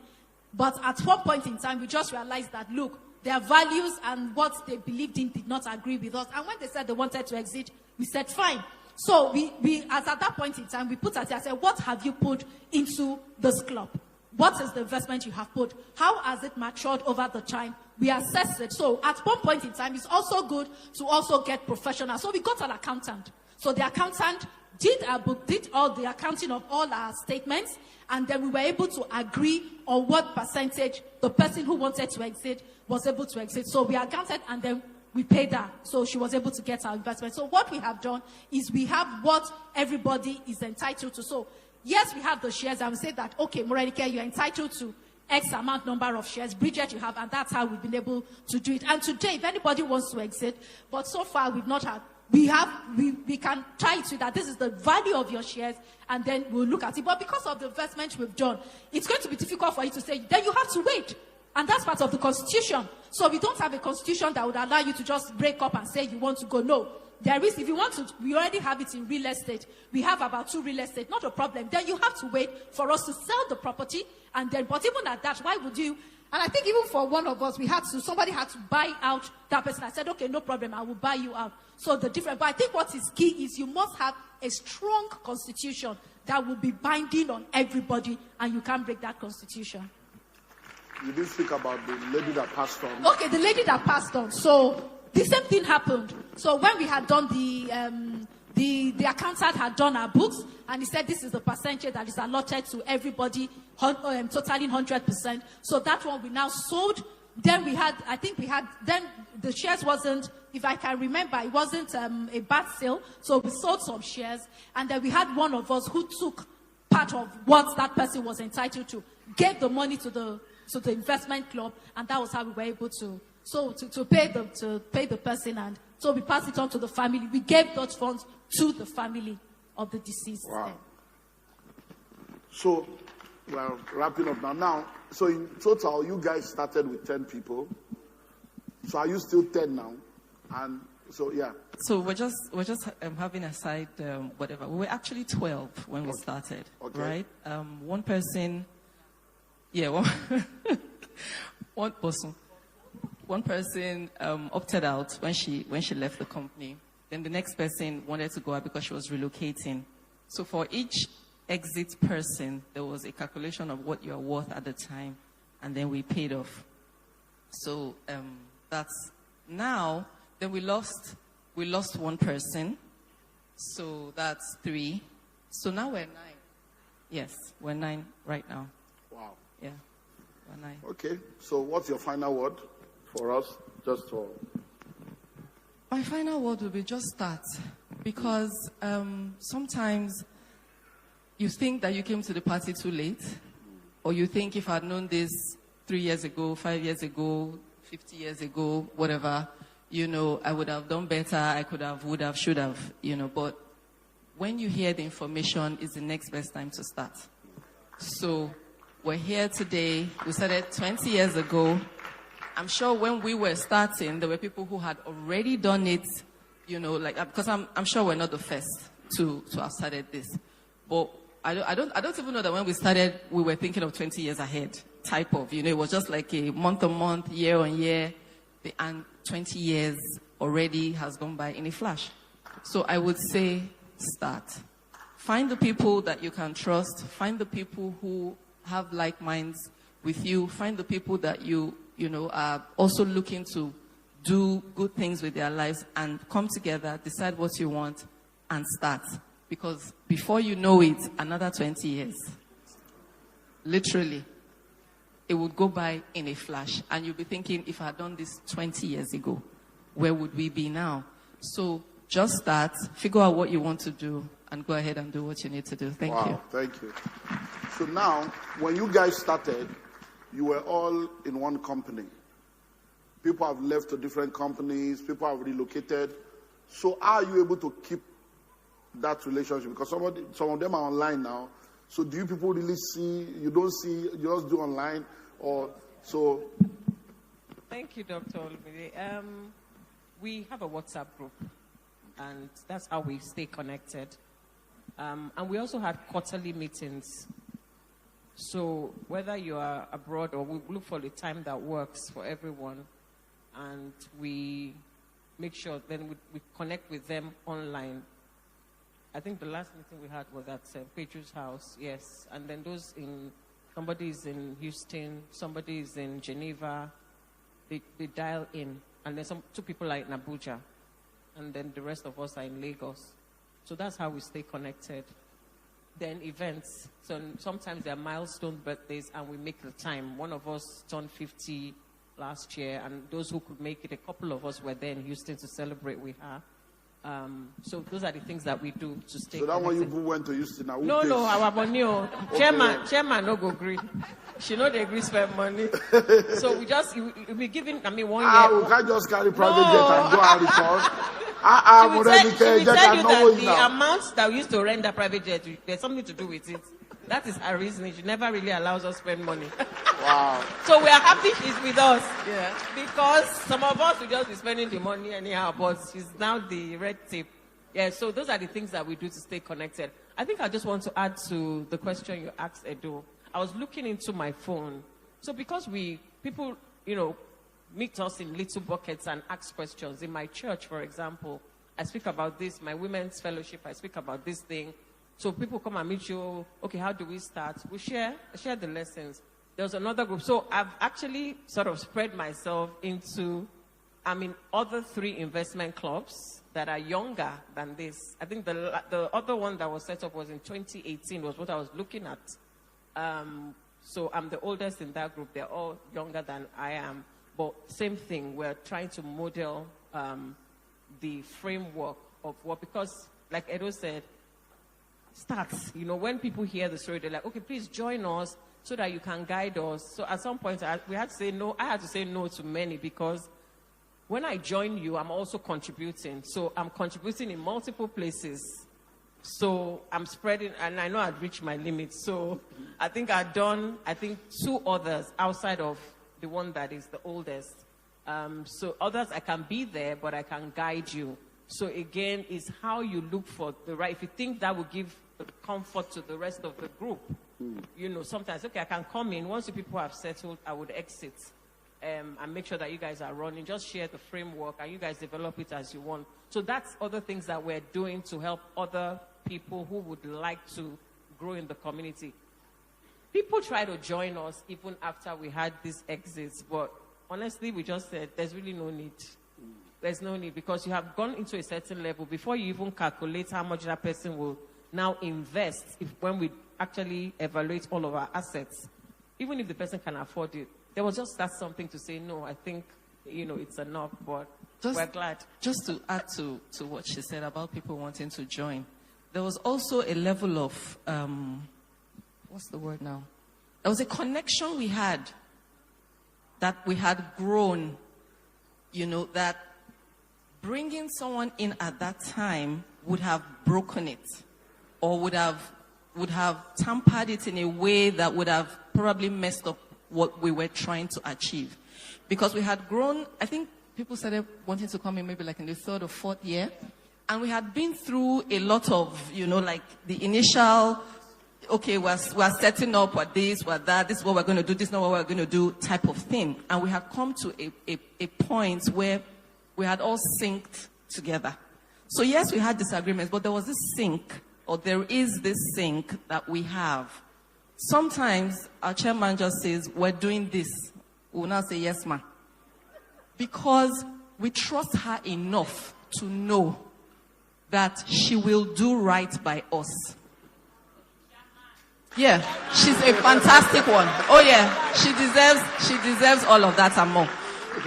but at one point in time, we just realized that, look, their values and what they believed in did not agree with us. And when they said they wanted to exit, we said, fine. So as at that point in time, we put at it and said, what have you put into this club? What is the investment you have put? How has it matured over the time? We assess it. So at one point in time, it's also good to also get professionals. So we got an accountant. So the accountant did all the accounting of all our statements, and then we were able to agree on what percentage the person who wanted to exit was able to exit. So we accounted and then we paid her, so she was able to get our investment. So what we have done is we have what everybody is entitled to. So yes, we have the shares, and we say that, okay, Morenike, you're entitled to X amount number of shares. Bridget, you have, and that's how we've been able to do it. And today, if anybody wants to exit, but so far we've not had, we can try to that this is the value of your shares, and then we'll look at it. But because of the investment we've done, it's going to be difficult for you to say, then you have to wait. And that's part of the constitution. So we don't have a constitution that would allow you to just break up and say you want to go. No. There is, if you want to, we already have it in real estate. We have about 2 real estate, not a problem. Then you have to wait for us to sell the property, and then, but even at that, why would you? And I think even for one of us, somebody had to buy out that person. I said, okay, no problem, I will buy you out. So the difference, but I think what is key is you must have a strong constitution that will be binding on everybody, and you can't break that constitution. You didn't speak about the lady that passed on. Okay, the lady that passed on. So the same thing happened. So when we had done the accountant had done our books, and he said this is the percentage that is allotted to everybody, totaling 100%. So that one we now sold. Then we had, then the shares wasn't, if I can remember, it wasn't a bad sale. So we sold some shares, and then we had one of us who took part of what that person was entitled to, gave the money to the investment club, and that was how we were able to pay the person, and so we passed it on to the family. We gave those funds to the family of the deceased. Wow. So, well, wrapping up now. Now, so in total, you guys started with 10 people. So are you still 10 now? And so, yeah. So we're just having a side whatever. We were actually 12 when we started, right? One person, one person opted out when she left the company. Then the next person wanted to go out because she was relocating. So for each exit person, there was a calculation of what you're worth at the time, and then we paid off. So that's now. Then we lost one person, so that's 3. So now we're 9. Yes, we're 9 right now. Wow. Yeah, we're 9. Okay. So what's your final word for us? My final word will be just start, because sometimes you think that you came to the party too late, or you think if I'd known this 3 years ago, 5 years ago, 50 years ago, whatever, I would have done better, I could have, would have, should have, but when you hear the information, it's the next best time to start. So we're here today. We started 20 years ago. I'm sure when we were starting, there were people who had already done it, because I'm sure we're not the first to have started this. But I don't even know that when we started, we were thinking of 20 years ahead type of, it was just like a month-on-month, year-on-year, and 20 years already has gone by in a flash. So I would say start. Find the people that you can trust. Find the people who have like minds with you. Find the people that you are also looking to do good things with their lives, and come together, decide what you want, and start. Because before you know it, another 20 years, literally, it would go by in a flash. And you'll be thinking, if I had done this 20 years ago, where would we be now? So just start, figure out what you want to do, and go ahead and do what you need to do. Thank you. Thank you. So now, when you guys started, you were all in one company. People have left to different companies. People have relocated. So are you able to keep that relationship? Because some of them are online now. So do you people really see? You don't see, you just do online? Or so? Thank you, Dr. Olumide. We have a WhatsApp group, and that's how we stay connected. And we also had quarterly meetings. So whether you are abroad, or we look for the time that works for everyone, and we make sure then we connect with them online. I think the last meeting we had was at Pedro's house, yes. And then somebody is in Houston, somebody is in Geneva. They dial in, and then 2 people are in Abuja, and then the rest of us are in Lagos. So that's how we stay connected. Then events. So sometimes there are milestone birthdays, and we make the time. One of us turned 50 last year, and those who could make it, a couple of us were there in Houston to celebrate with her. So those are the things that we do to stay connected. So that one you went to Houston now? No, our money. Chairman no go agree. She know they agree spend money. So we giving, 1 year. We can't just carry private jet and go out return. She will tell you that the amount that we used to rent that private jet, there's something to do with it. That is her reasoning. She never really allows us to spend money. Wow. So we are happy she's with us. Yeah. Because some of us will just be spending the money anyhow, but she's now the red tape. Yeah, so those are the things that we do to stay connected. I think I just want to add to the question you asked, Edo. I was looking into my phone. So because people, meet us in little buckets and ask questions. In my church, for example, I speak about this, my women's fellowship, I speak about this thing. So people come and meet you, okay, how do we start? We share the lessons. There's another group. So I've actually sort of spread myself into, other 3 investment clubs that are younger than this. I think the other one that was set up was in 2018, was what I was looking at. So I'm the oldest in that group. They're all younger than I am. But same thing, we're trying to model the framework of what, because like Edo said, starts, when people hear the story, they're like, okay, please join us so that you can guide us. So at some point, we had to say no. I had to say no to many, because when I join you, I'm also contributing. So I'm contributing in multiple places. So I'm spreading, and I know I'd reached my limit. So I think I've done, 2 others outside of the one that is the oldest. So others, I can be there, but I can guide you. So again, it's how you look for the right. If you think that will give comfort to the rest of the group, sometimes, okay, I can come in. Once the people have settled, I would exit and make sure that you guys are running. Just share the framework, and you guys develop it as you want. So that's other things that we're doing to help other people who would like to grow in the community. People try to join us even after we had these exits, but honestly, we just said there's really no need. There's no need, because you have gone into a certain level before you even calculate how much that person will now invest when we actually evaluate all of our assets. Even if the person can afford it, there was just that something to say, no, I think, it's enough, but we're glad. Just to add to what she said about people wanting to join, there was also a level of, what's the word now? There was a connection we had, that we had grown, that bringing someone in at that time would have broken it, or would have tampered it in a way that would have probably messed up what we were trying to achieve. Because we had grown, I think people started wanting to come in maybe like in the 3rd or 4th year, and we had been through a lot of, like the initial, okay, we're setting up, we're this, we're that, this is what we're going to do, this is not what we're going to do type of thing. And we had come to a point where we had all synced together. So yes, we had disagreements, but there was this sync, or there is this sync that we have. Sometimes our chairman just says, we're doing this. We will now say, yes, ma. Because we trust her enough to know that she will do right by us. Yeah, she's a fantastic one. Oh yeah, she deserves all of that and more.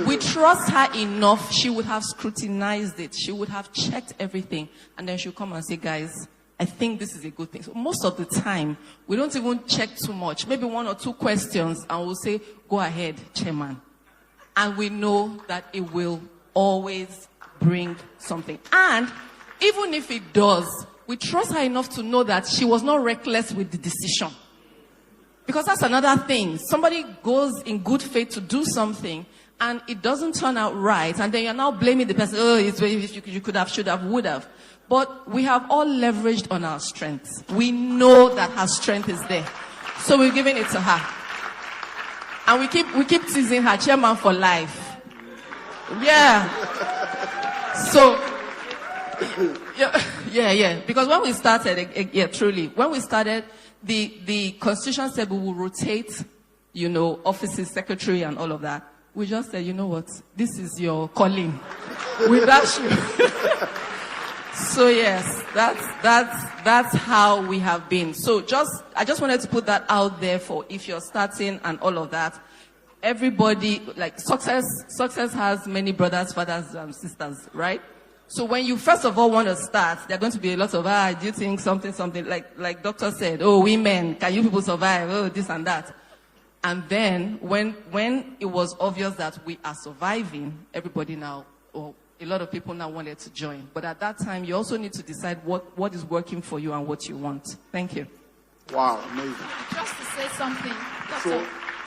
We trust her enough. She would have scrutinized it. She would have checked everything. And then she'll come and say, guys, I think this is a good thing. So most of the time, we don't even check too much. Maybe 1 or 2 questions, and we'll say, go ahead, chairman. And we know that it will always bring something. And even if it does, we trust her enough to know that she was not reckless with the decision. Because that's another thing. Somebody goes in good faith to do something, and it doesn't turn out right, and then you're now blaming the person, oh, you could have, should have, would have. But we have all leveraged on our strengths. We know that her strength is there. So we're giving it to her. And we keep teasing her, chairman for life. Yeah. So, yeah. Because when we started, truly, when we started, the constitution said we will rotate, offices, secretary and all of that. We just said, you know what, this is your calling. We dash you. So yes, that's how we have been. So I just wanted to put that out there for if you're starting and all of that. Everybody, like success has many brothers, fathers, and sisters, right? So when you first of all want to start, there are going to be a lot of, do you think something, like doctor said, oh, women, can you people survive? Oh, this and that. And then when it was obvious that we are surviving, everybody now, or a lot of people now wanted to join. But at that time, you also need to decide what is working for you and what you want. Thank you. Wow, amazing. Just to say something,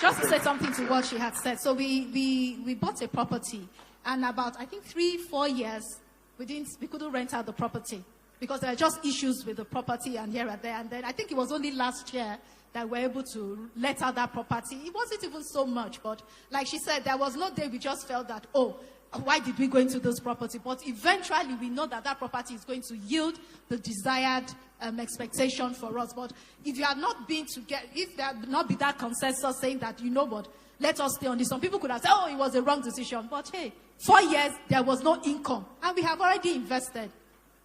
Doctor, to say something to what she had said. So we bought a property, and about, I think, 3-4 years, we couldn't rent out the property because there are just issues with the property and here and there. And then I think it was only last year that we're able to let out that property. It wasn't even so much, but like she said, there was no day we just felt that, oh, why did we go into this property? But eventually we know that property is going to yield the desired expectation for us. But if there had not been that consensus saying that, you know what, let us stay on this. Some people could have said, oh, it was a wrong decision. But hey, 4 years, there was no income. And we have already invested.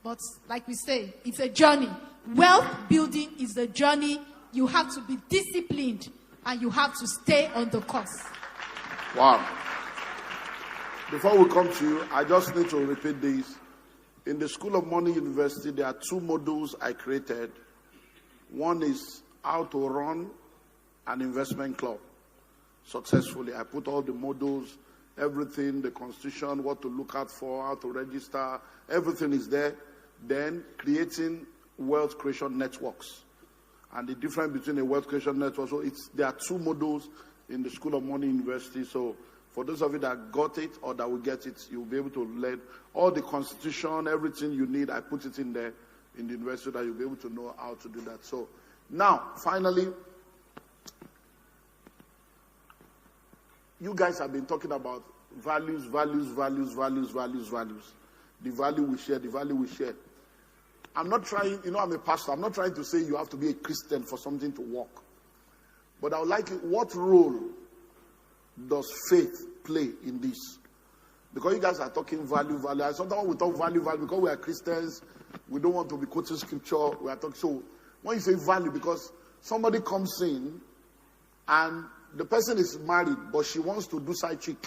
But like we say, it's a journey. Wealth building is a journey. You have to be disciplined and you have to stay on the course. Wow. Before we come to you, I just need to repeat this. In the School of Money University, there are 2 modules I created. One is how to run an investment club successfully. I put all the modules, everything, the constitution, what to look out for, how to register, everything is there. Then creating wealth creation networks. And the difference between a wealth creation network, so there are 2 modules in the School of Money University. So for those of you that got it or that will get it, you'll be able to learn all the constitution, everything you need. I put it in there in the university that you'll be able to know how to do that. So now, finally, you guys have been talking about values. The value we share. I'm not trying, I'm a pastor. I'm not trying to say you have to be a Christian for something to work. But I would like it, what role does faith play in this? Because you guys are talking value. And sometimes we talk value, because we are Christians, we don't want to be quoting scripture. We are talking, so when you say value, because somebody comes in and the person is married, but she wants to do side chick.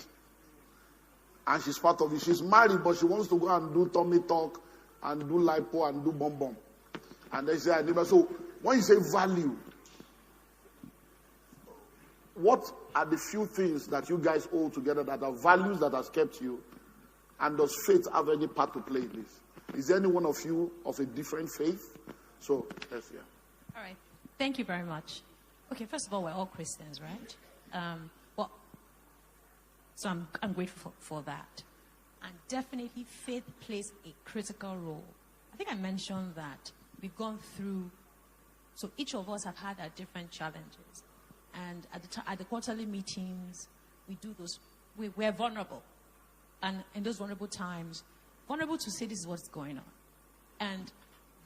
And she's part of it. She's married, but she wants to go and do tummy talk and do lipo and do bum. And they say, so when you say value, what are the few things that you guys hold together that are values that has kept you? And does faith have any part to play in this? Is there any one of you of a different faith? So, let's hear. All right. Thank you very much. Okay, first of all, we're all Christians, right? So I'm grateful for that. And definitely faith plays a critical role. I think I mentioned that we've gone through, so each of us have had our different challenges. And at the quarterly meetings, we do those, we're vulnerable. And in those vulnerable times, vulnerable to say this is what's going on. And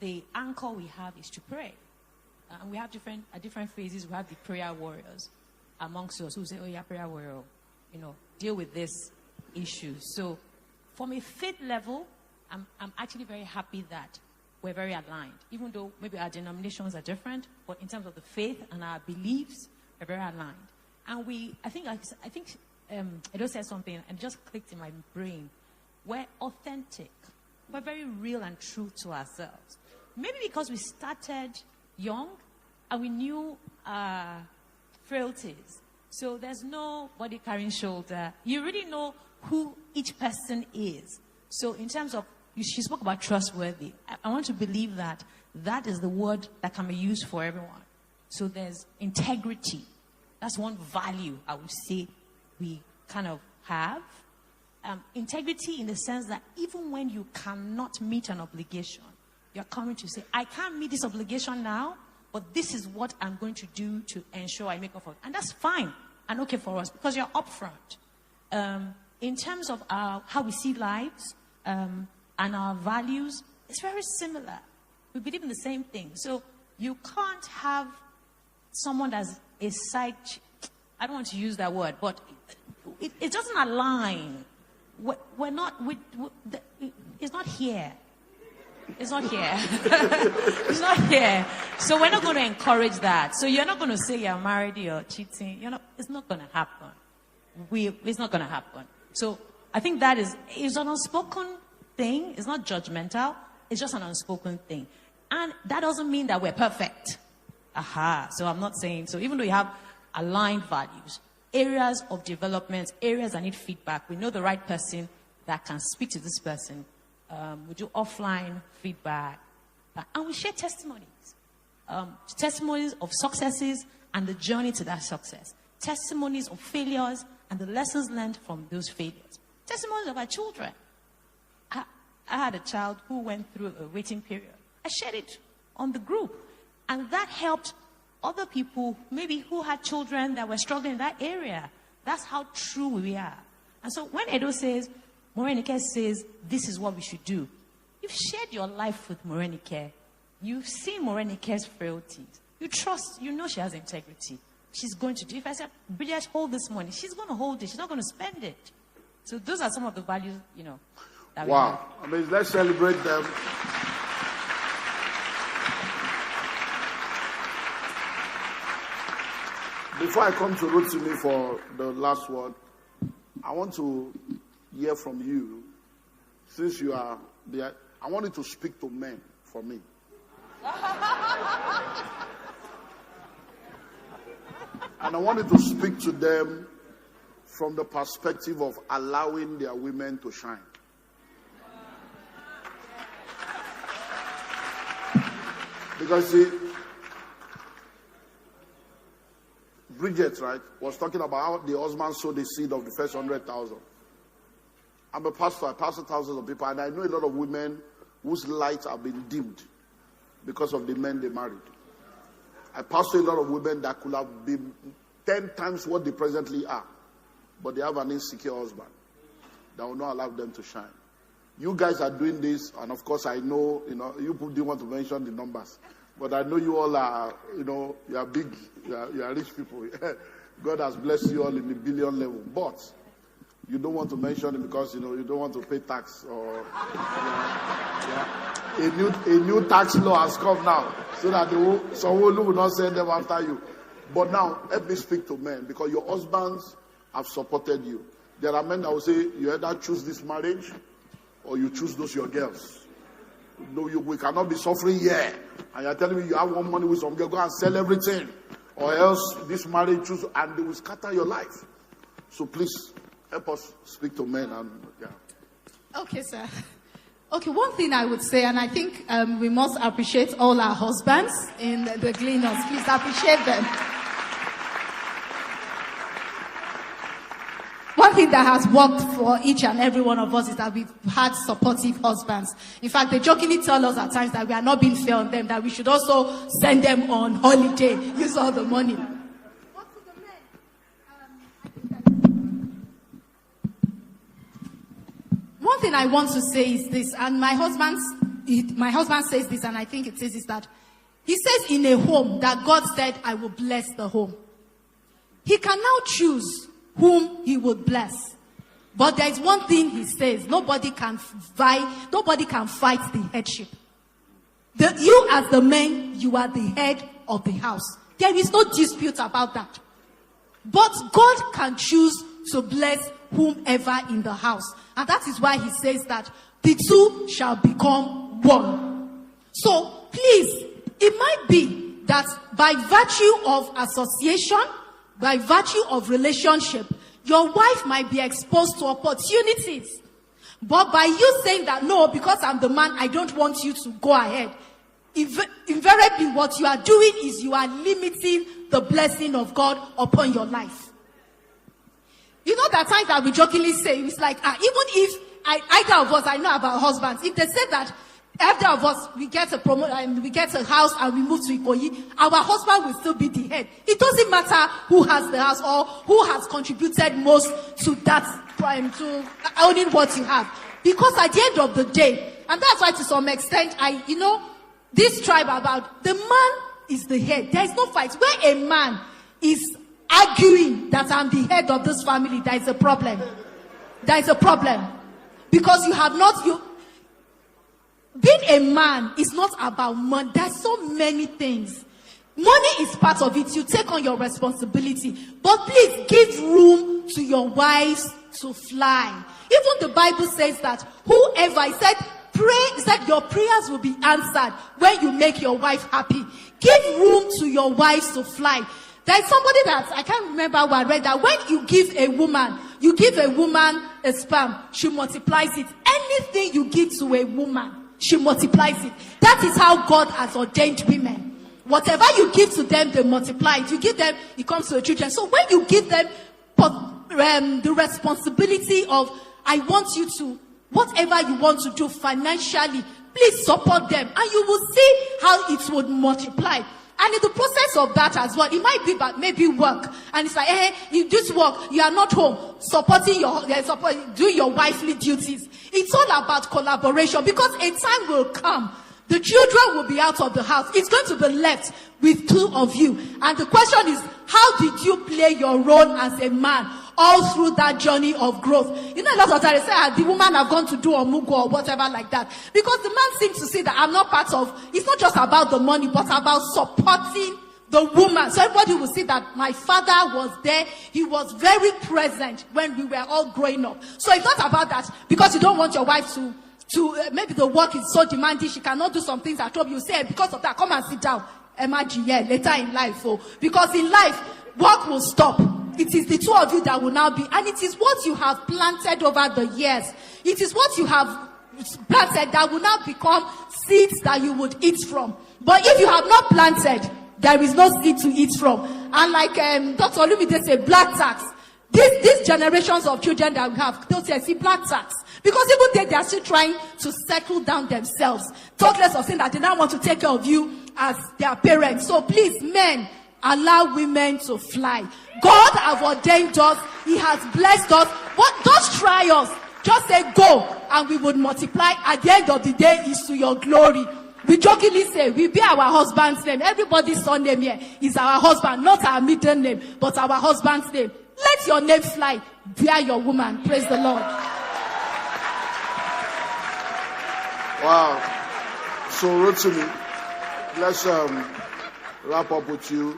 the anchor we have is to pray. And we have at different phases, we have the prayer warriors amongst us who say, oh yeah, prayer warrior, deal with this issue. So from a faith level, I'm actually very happy that we're very aligned. Even though maybe our denominations are different, but in terms of the faith and our beliefs, we're very aligned. And I think Edo said something and it just clicked in my brain. We're authentic. We're very real and true to ourselves. Maybe because we started young and we knew frailties. So there's no body carrying shoulder. You really know who each person is. So in terms of, she spoke about trustworthy. I want to believe that is the word that can be used for everyone. So there's integrity. That's one value I would say we kind of have. Integrity in the sense that even when you cannot meet an obligation, you're coming to say, I can't meet this obligation now, but this is what I'm going to do to ensure I make up for it. And that's fine and okay for us because you're upfront. In terms of how we see lives and our values, it's very similar. We believe in the same thing. So you can't have someone that's a side, I don't want to use that word, but it doesn't align. We're not, it's not here. It's not here. It's not here. So we're not going to encourage that. So you're not going to say you're married, you're cheating. It's not going to happen. It's not going to happen. So I think that is an unspoken thing. It's not judgmental. It's just an unspoken thing. And that doesn't mean that we're perfect. So I'm not saying, so even though you have aligned values, areas of development, areas that need feedback, we know the right person that can speak to this person. We do offline feedback. And we share testimonies. Testimonies of successes and the journey to that success. Testimonies of failures and the lessons learned from those failures. Testimonies of our children. I had a child who went through a waiting period. I shared it on the group. And that helped other people, maybe who had children that were struggling in that area. That's how true we are. And so when Edo says, Morenike says, this is what we should do. You've shared your life with Morenike. You've seen Morenike's frailties. You trust, you know she has integrity. She's going to do. If I said, Bridget, hold this money, she's going to hold it. She's not going to spend it. So those are some of the values, that we have. I mean, let's celebrate them. Before I come to Rotimi for the last word, I want to hear from you, since you are there, I want you to speak to men for me. And I want you to speak to them from the perspective of allowing their women to shine. Because see, Bridget, right, was talking about how the husband sowed the seed of the first 100,000. I'm a pastor, I pastor thousands of people, and I know a lot of women whose lights have been dimmed because of the men they married. I pastor a lot of women that could have been 10 times what they presently are, but they have an insecure husband that will not allow them to shine. You guys are doing this, and of course I know, you didn't want to mention the numbers, but I know you all are, you are big, you are rich people. God has blessed you all in the billion level, but you don't want to mention it because, you don't want to pay tax or, A new tax law has come now, so that someone will not send them after you. But now, let me speak to men, because your husbands have supported you. There are men that will say, you either choose this marriage, or you choose those your girls. No, we cannot be suffering here. And you're telling me you have one money with some girl, go and sell everything. Or else this marriage choose, and they will scatter your life. So please, help us speak to men. Okay, sir. Okay, one thing I would say, and I think we must appreciate all our husbands in the Gleaners. Please appreciate them. One thing that has worked for each and every one of us is that we've had supportive husbands. In fact, they jokingly tell us at times that we are not being fair on them, that we should also send them on holiday, use all the money. One thing I want to say is this, and my husband says this, and I think it says is that he says in a home that God said, I will bless the home. He can now choose whom he would bless. But there is one thing he says, nobody can fight the headship. You as the man, you are the head of the house. There is no dispute about that. But God can choose to bless whomever in the house. And that is why he says that the two shall become one. So, please, it might be that by virtue of association, by virtue of relationship, your wife might be exposed to opportunities. But by you saying that, no, because I'm the man, I don't want you to go ahead. Invariably, what you are doing is you are limiting the blessing of God upon your life. You know that times that we jokingly say, it's like, even if either of us, I know about husbands, if they say that either of us, we get a promotion, we get a house and we move to Ikoyi, our husband will still be the head. It doesn't matter who has the house or who has contributed most to that, to owning what you have. Because at the end of the day, and that's why to some extent, this tribe about the man is the head. There is no fight. Where a man is arguing that I'm the head of this family, there is a problem. There is a problem. Because being a man is not about money. There's so many things. Money is part of it. You take on your responsibility. But please give room to your wives to fly. Even the Bible says that whoever, he said your prayers will be answered when you make your wife happy. Give room to your wives to fly. There is somebody that, I can't remember who I read that when you give a woman a sperm, she multiplies it. Anything you give to a woman, she multiplies it. That is how God has ordained women. Whatever you give to them, they multiply it. You give them, it comes to the children. So when you give them the responsibility of, I want you to, whatever you want to do financially, please support them. And you will see how it would multiply. And in the process of that as well, it might be about maybe work. And it's like, you do work, you are not home, doing your wifely duties. It's all about collaboration, because a time will come. The children will be out of the house. It's going to be left with two of you. And the question is, how did you play your role as a man all through that journey of growth? A lot of times they say, the woman have gone to do Omugo or whatever like that. Because the man seems to see that I'm not part of, it's not just about the money, but about supporting the woman. So everybody will see that my father was there. He was very present when we were all growing up. So it's not about that because you don't want your wife to maybe the work is so demanding, she cannot do some things at home. You say, because of that, come and sit down. Imagine, later in life. Because in life, work will stop. It is the two of you that will now be. And it is what you have planted over the years. It is what you have planted that will now become seeds that you would eat from. But if you have not planted, there is no seed to eat from. And like Dr. Olumide said, black tax. These generations of children that we have, they'll say, see, black tax. Because even they are still trying to settle down themselves. Talk less of saying that they now want to take care of you as their parents. So please, men, allow women to fly. God has ordained us. He has blessed us. Don't try us. Just say go and we would multiply. At the end of the day, is to your glory. We jokingly say, we bear our husband's name. Everybody's son name here is our husband, not our middle name, but our husband's name. Let your name fly. Bear your woman. Praise the Lord. Wow. So, Rotimi, let's wrap up with you.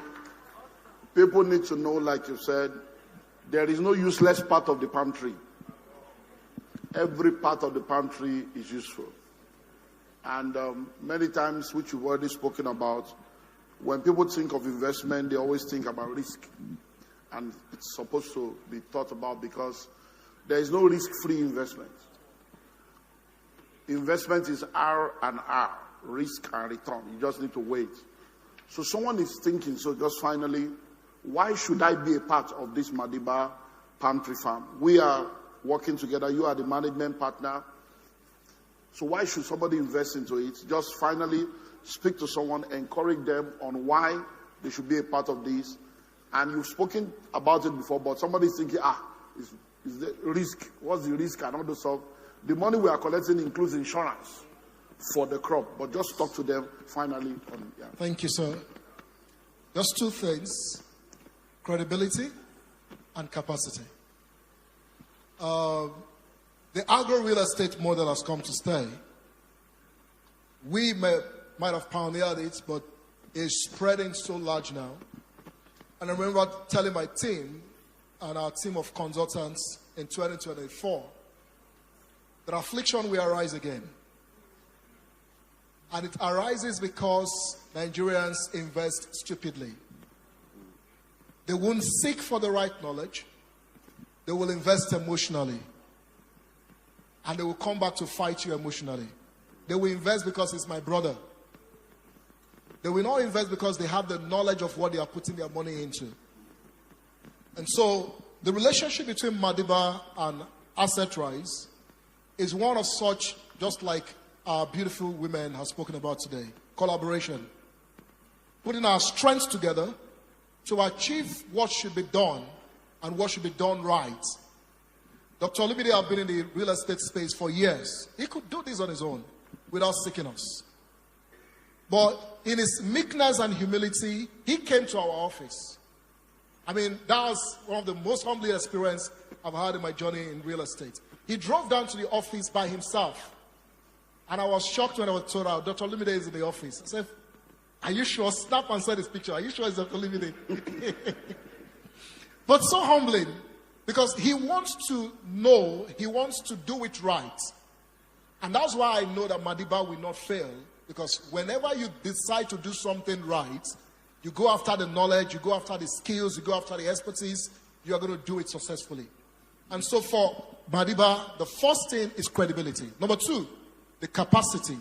People need to know, like you said, there is no useless part of the pantry. Every part of the pantry is useful. And many times, which you've already spoken about, when people think of investment, they always think about risk. And it's supposed to be thought about because there is no risk-free investment. Investment is R and R, risk and return. You just need to wait. So someone is thinking, so just finally, why should I be a part of this Madiba pantry farm? We are working together. You are the management partner. So why should somebody invest into it? Just finally speak to someone, encourage them on why they should be a part of this. And you've spoken about it before, but somebody's thinking, is the risk? What's the risk and all this stuff? The money we are collecting includes insurance for the crop, but just talk to them finally. Thank you, sir. Just two things, credibility and capacity. The agro-real estate model has come to stay. We might have pioneered it, but it's spreading so large now. And I remember telling my team and our team of consultants in 2024 that affliction will arise again. And it arises because Nigerians invest stupidly. They won't seek for the right knowledge. They will invest emotionally. And they will come back to fight you emotionally. They will invest because it's my brother. They will not invest because they have the knowledge of what they are putting their money into. And so the relationship between Madiba and Asset Rise is one of such, just like our beautiful women have spoken about today. Collaboration. Putting our strengths together to achieve what should be done and what should be done right. Dr. Olumide has been in the real estate space for years. He could do this on his own without seeking us. But in his meekness and humility, he came to our office. I mean, that was one of the most humbling experiences I've had in my journey in real estate. He drove down to the office by himself. And I was shocked when I was told, Dr. Olumide is in the office. I said, are you sure? Snap and send his picture. Are you sure it's Dr. Olumide? But so humbling, because he wants to know, he wants to do it right. And that's why I know that Madiba will not fail. Because whenever you decide to do something right, you go after the knowledge, you go after the skills, you go after the expertise, you are going to do it successfully. And so for Madiba, the first thing is credibility. Number two, the capacity.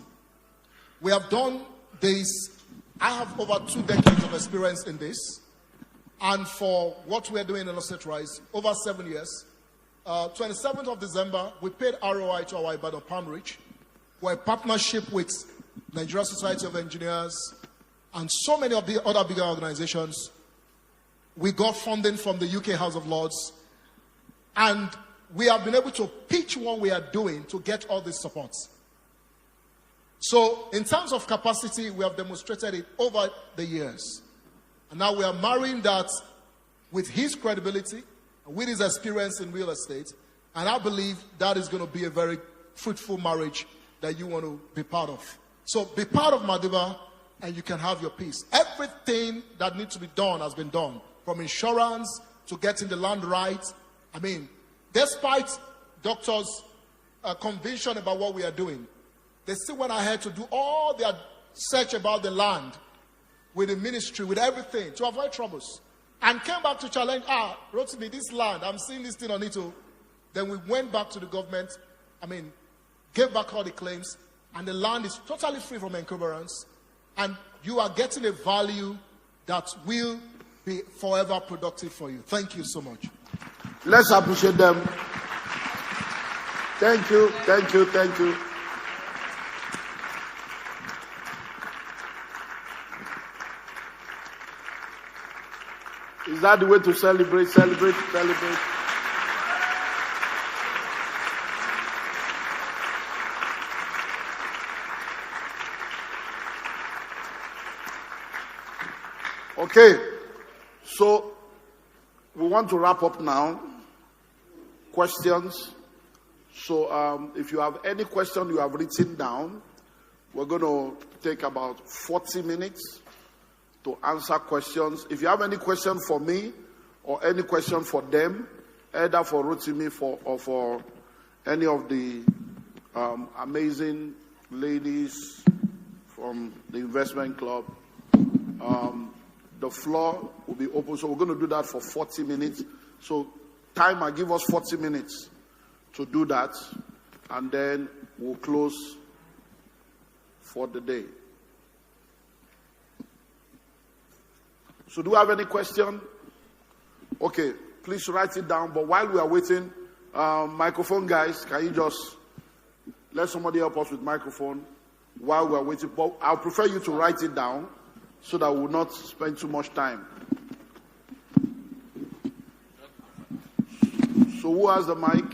We have done this. I have over 2 decades of experience in this. And for what we are doing in Asset Rise, over 7 years, 27th of December, we paid ROI to our Ibadan Palm Ridge. We're a partnership with Nigeria Society of Engineers and so many of the other bigger organizations. We got funding from the UK House of Lords. And we have been able to pitch what we are doing to get all this support. So in terms of capacity, we have demonstrated it over the years. And now we are marrying that with his credibility, with his experience in real estate. And I believe that is going to be a very fruitful marriage that you want to be part of. So be part of Madiba. and you can have your peace. Everything that needs to be done has been done, from insurance to getting the land right. I mean, despite doctors' conviction about what we are doing, they still went ahead to do all their search about the land with the ministry, with everything, to avoid troubles. And came back to challenge, Rotimi, this land, I'm seeing this thing on it too. Then we went back to the government, gave back all the claims, and the land is totally free from encumbrance. And you are getting a value that will be forever productive for you. Thank you so much. Let's appreciate them. Thank you, thank you, thank you. Is that the way to celebrate? Celebrate, celebrate. Okay, so we want to wrap up now. Questions. So if you have any question you have written down, we're going to take about 40 minutes to answer questions. If you have any question for me or any question for them, either for Rotimi or for any of the amazing ladies from the investment club, the floor will be open. So we're going to do that for 40 minutes. So timer, give us 40 minutes to do that, and then we'll close for the day. So do you have any question? Okay, please write it down. But while we are waiting, microphone guys, can you just let somebody help us with microphone while we are waiting? But I'll prefer you to write it down so that we will not spend too much time. So who has the mic?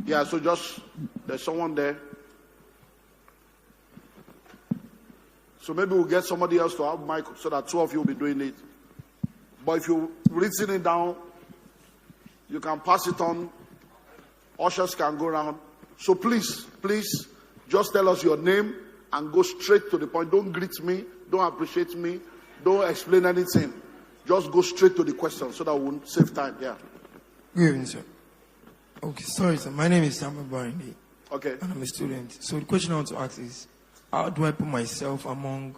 Yeah, so just, there's someone there. So maybe we'll get somebody else to have mic so that two of you will be doing it. But if you've written it down, you can pass it on. Ushers can go around. So please, just tell us your name and go straight to the point. Don't greet me. Don't appreciate me. Don't explain anything. Just go straight to the question so that we won't save time. Yeah. Good evening, sir. Okay, sorry, sir. My name is Samuel Barindi. Okay. And I'm a student. So the question I want to ask is, how do I put myself among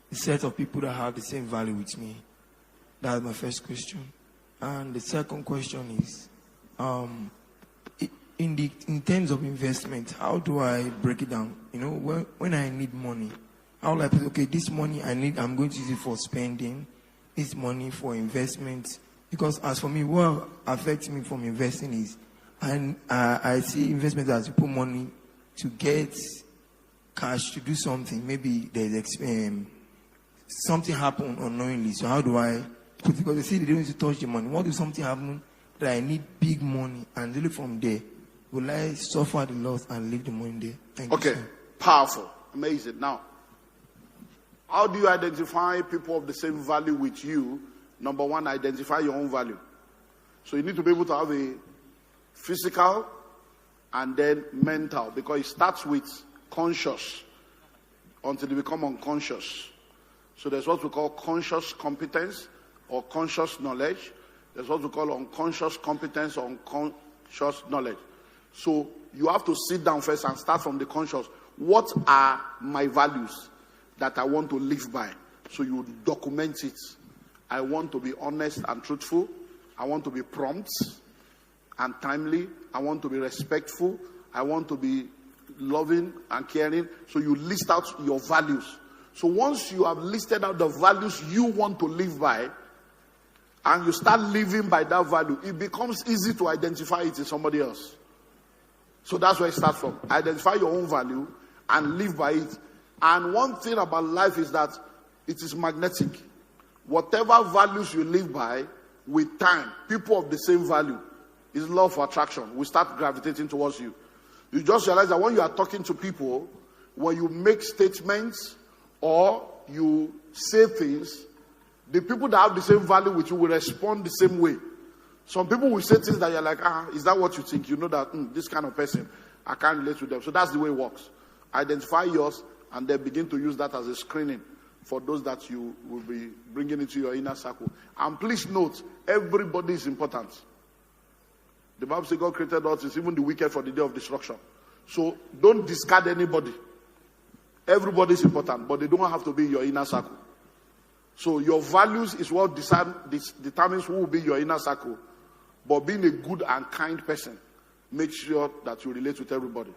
the set of people that have the same value with me? That's my first question. And the second question is, in terms of investment, how do I break it down? You know, when I need money, how will I put, okay, this money I'm going to use it for spending, this money for investment. Because as for me, what affects me from investing is, I see investment as you put money to get cash to do something. Maybe there's something happen unknowingly. So how do I put it? Because they say they don't need to touch the money. What if something happen that I need big money, and really from there, will I suffer the loss and leave the money there? Thank you, sir. Powerful. Amazing. Now, how do you identify people of the same value with you? Number one, identify your own value. So you need to be able to have a physical and then mental, because it starts with conscious until you become unconscious. So there's what we call conscious competence or conscious knowledge. There's what we call unconscious competence or unconscious knowledge. So you have to sit down first and start from the conscious. What are my values that I want to live by? So you document it. I want to be honest and truthful. I want to be prompt and timely. I want to be respectful. I want to be loving and caring. So you list out your values. So once you have listed out the values you want to live by, and you start living by that value, it becomes easy to identify it in somebody else. So that's where it starts from. Identify your own value and live by it. And one thing about life is that it is magnetic. Whatever values you live by, with time, people of the same value, is law of attraction. We start gravitating towards you. You just realize that when you are talking to people, when you make statements or you say things, the people that have the same value with you will respond the same way. Some people will say things that you're like, is that what you think? You know that this kind of person, I can't relate to them. So that's the way it works. identify yours, and then begin to use that as a screening for those that you will be bringing into your inner circle. And please note, everybody is important. The Bible says God created us, it's even the wicked for the day of destruction. So don't discard anybody. Everybody is important, but they don't have to be in your inner circle. So your values is what determines who will be your inner circle. But being a good and kind person, make sure that you relate with everybody,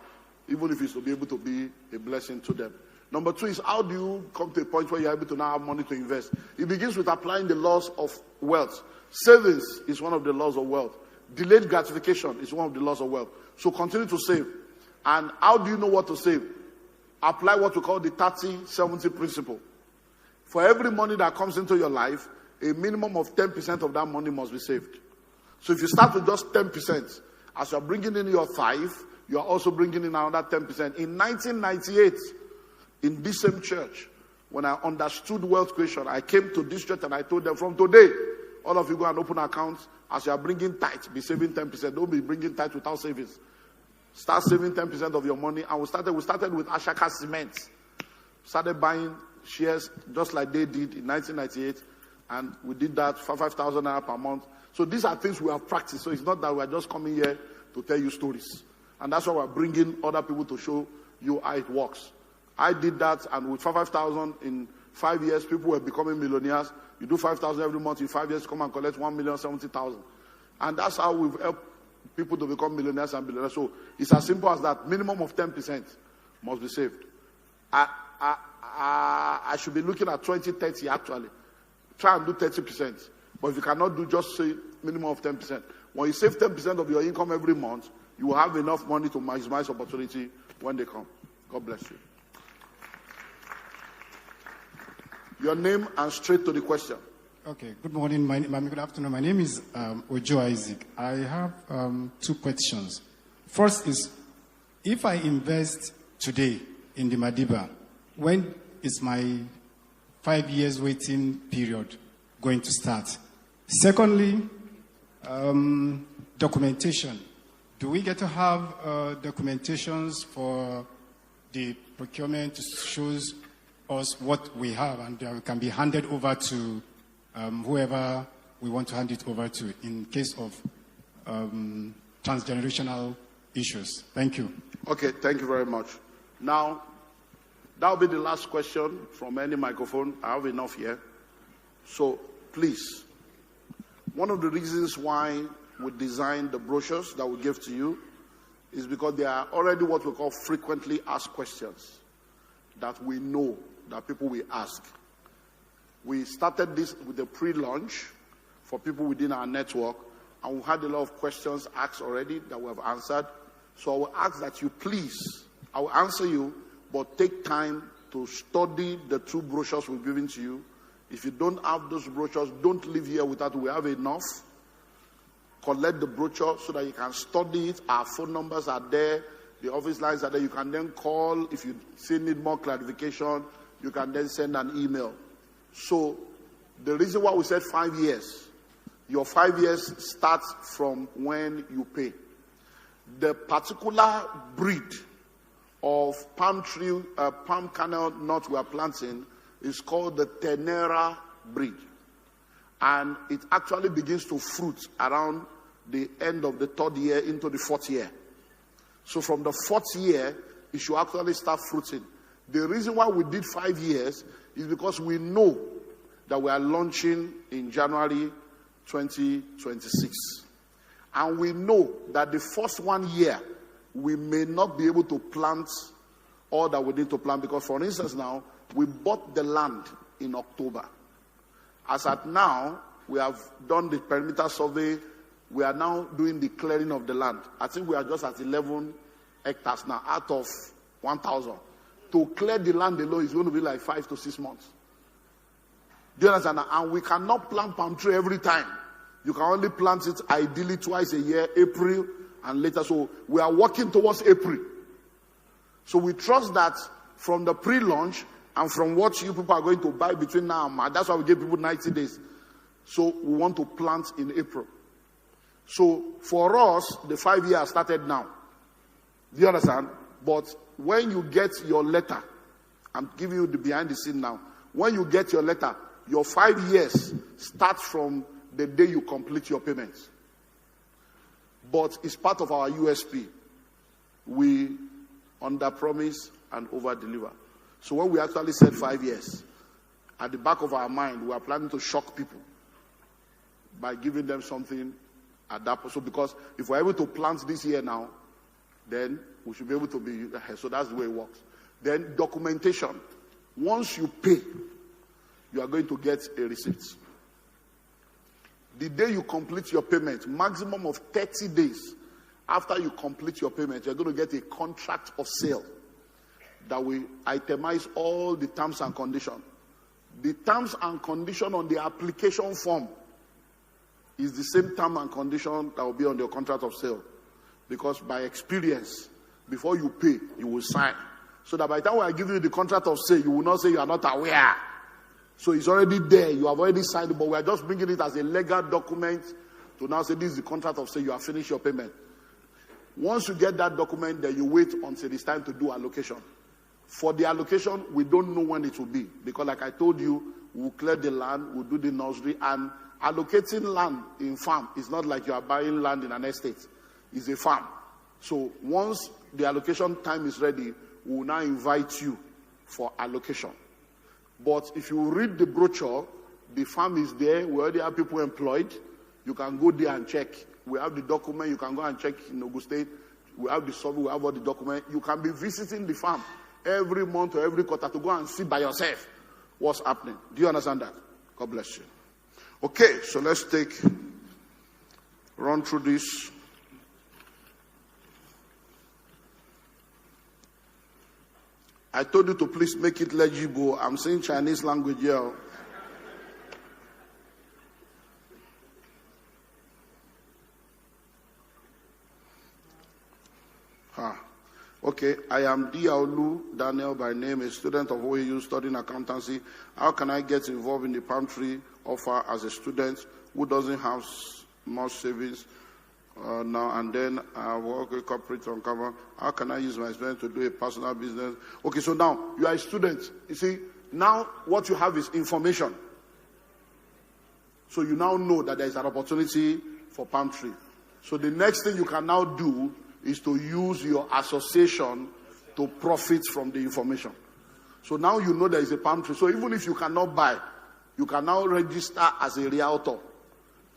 even if it's to be able to be a blessing to them. Number 2 is, how do you come to a point where you're able to now have money to invest? It begins with applying the laws of wealth. Savings is one of the laws of wealth. Delayed gratification is one of the laws of wealth. So continue to save. And how do you know what to save? Apply what we call the 30-70 principle. For every money that comes into your life, a minimum of 10% of that money must be saved. So if you start with just 10%, as you're bringing in your tithe, you're also bringing in another 10%. In 1998, in this same church, when I understood wealth creation, I came to this church and I told them, from today, all of you go and open accounts. As you are bringing tithe, be saving 10%. Don't be bringing tithe without savings. Start saving 10% of your money. And we started with Ashaka Cement. Started buying shares just like they did in 1998. And we did that for 5,000 naira per month. So these are things we have practiced. So it's not that we are just coming here to tell you stories. And that's why we're bringing other people to show you how it works. I did that, and with 5,000 in 5 years, people were becoming millionaires. You do 5,000 every month. In 5 years, come and collect 1,070,000. And that's how we've helped people to become millionaires and billionaires. So it's as simple as that. Minimum of 10% must be saved. I should be looking at 20-30 actually. Try and do 30%. But if you cannot do, just say minimum of 10%. When you save 10% of your income every month, you will have enough money to maximize opportunity when they come. God bless you. Your name and straight to the question. Okay, good morning. Good afternoon. My name is Ojo Isaac. I have 2 questions. First is, if I invest today in the Madiba, when is my 5 years waiting period going to start? Secondly, documentation. Do we get to have documentations for the procurement to show us what we have, and can be handed over to whoever we want to hand it over to in case of transgenerational issues? Thank you. Okay, thank you very much. Now, that will be the last question from any microphone. I have enough here. So, please, one of the reasons why we designed the brochures that we give to you is because they are already what we call frequently asked questions that we know that people will ask. We started this with a pre-launch for people within our network, and we had a lot of questions asked already that we have answered. So I will ask that you please, I will answer you, but take time to study the 2 brochures we've given to you. If you don't have those brochures, don't leave here without we have enough. Collect the brochure so that you can study it. Our phone numbers are there. The office lines are there. You can then call. If you still need more clarification, you can then send an email. So the reason why we said 5 years, your 5 years starts from when you pay. The particular breed of palm kernel nut we are planting is called the Tenera breed. And it actually begins to fruit around the end of the 3rd year into the 4th year. So from the 4th year, it should actually start fruiting. The reason why we did 5 years is because we know that we are launching in January 2026. And we know that the first 1 year, we may not be able to plant all that we need to plant. Because, for instance, now, we bought the land in October. As at now, we have done the perimeter survey. We are now doing the clearing of the land. I think we are just at 11 hectares now out of 1,000. To clear the land alone is going to be like 5 to 6 months. Do you understand? And we cannot plant palm tree every time. You can only plant it ideally twice a year, April and later. So we are working towards April. So we trust that from the pre-launch and from what you people are going to buy between now and March, that's why we give people 90 days. So we want to plant in April. So for us, the 5 years started now. Do you understand? But when you get your letter, I'm giving you the behind the scene now. When you get your letter, your 5 years starts from the day you complete your payments. But it's part of our USP. We under-promise and over-deliver. So when we actually said 5 years, at the back of our mind, we are planning to shock people by giving them something at that point. So because if we're able to plant this year now, then we should be able to be ahead. So that's the way it works. Then documentation. Once you pay, you are going to get a receipt. The day you complete your payment, maximum of 30 days after you complete your payment, you're going to get a contract of sale that will itemize all the terms and conditions. The terms and condition on the application form is the same term and condition that will be on your contract of sale. Because by experience, before you pay, you will sign. So that by the time I give you the contract of sale, you will not say you are not aware. So it's already there. You have already signed it, but we are just bringing it as a legal document to now say this is the contract of sale. You have finished your payment. Once you get that document, then you wait until it's time to do allocation. For the allocation, we don't know when it will be. Because like I told you, we'll clear the land, we'll do the nursery, and allocating land in farm is not like you are buying land in an estate. It's a farm. So once the allocation time is ready, we will now invite you for allocation. But if you read the brochure, the farm is there. We already have people employed. You can go there and check. We have the document. You can go and check in Ogun State. We have the survey. We have all the document. You can be visiting the farm every month or every quarter to go and see by yourself what's happening. Do you understand that? God bless you. Okay, so let's run through this. I told you to please make it legible. I'm saying Chinese language here. Okay, I am Diaolu Daniel by name, a student of OAU studying accountancy. How can I get involved in the palm tree offer as a student who doesn't have much savings now and then? I work with corporate on cover. How can I use my experience to do a personal business? Okay, so now you are a student. You see, now what you have is information. So you now know that there is an opportunity for palm tree. So the next thing you can now do is to use your association to profit from the information. So now you know there is a palm tree. So even if you cannot buy, you can now register as a realtor.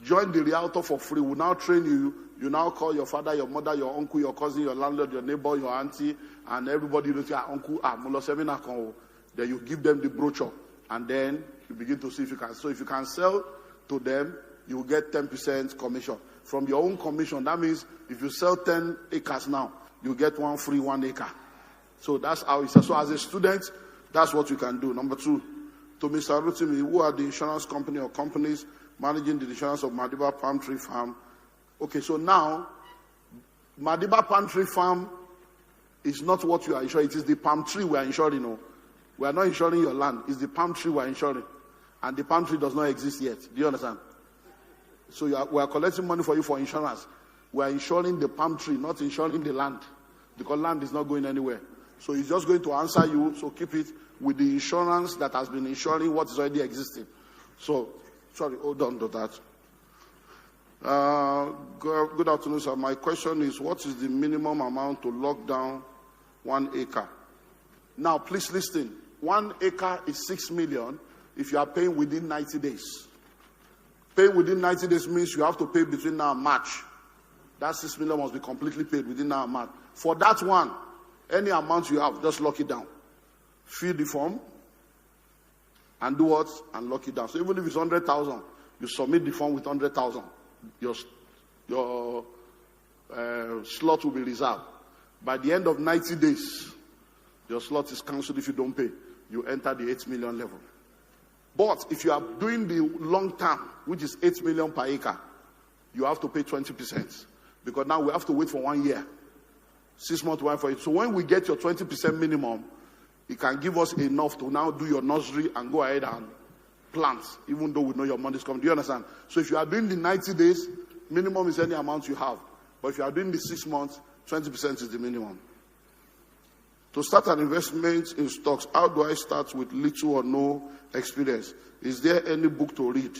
Join the realtor for free. We'll now train you. You now call your father, your mother, your uncle, your cousin, your landlord, your neighbor, your auntie, and everybody will say, uncle, then you give them the brochure. And then you begin to see if you can. So if you can sell to them, you will get 10% commission. From your own commission, that means if you sell 10 acres now, you get 1 free 1 acre. So that's how it's. So as a student, that's what you can do. Number 2, to Mr. Rutimi, who are the insurance company or companies managing the insurance of Madiba Palm Tree Farm? Okay, so now, Madiba Palm Tree Farm is not what you are insuring. It is the palm tree we are insuring. No. We are not insuring your land. It's the palm tree we are insuring. And the palm tree does not exist yet. Do you understand? So we are collecting money for you for insurance. We are insuring the palm tree, not insuring the land. Because land is not going anywhere. So he's just going to answer you. So keep it with the insurance that has been insuring what is already existing. So, sorry, hold on to that. Good afternoon, sir. My question is, what is the minimum amount to lock down 1 acre? Now, please listen. 1 acre is 6 million if you are paying within 90 days. Paying within 90 days means you have to pay between now and March. That 6 million must be completely paid within now and March. For that one, any amount you have, just lock it down. Fill the form and do what? And lock it down. So even if it's 100,000, you submit the form with 100,000. Your slot will be reserved. By the end of 90 days, your slot is cancelled if you don't pay. You enter the 8 million level. But if you are doing the long term, which is 8 million per acre, you have to pay 20%. Because now we have to wait for 1 year. 6 months to wait for it. So when we get your 20% minimum, it can give us enough to now do your nursery and go ahead and plant, even though we know your money is coming. Do you understand? So if you are doing the 90 days, minimum is any amount you have. But if you are doing the 6 months, 20% is the minimum. To To start an investment in stocks, how do I start with little or no experience? Is there any book to read?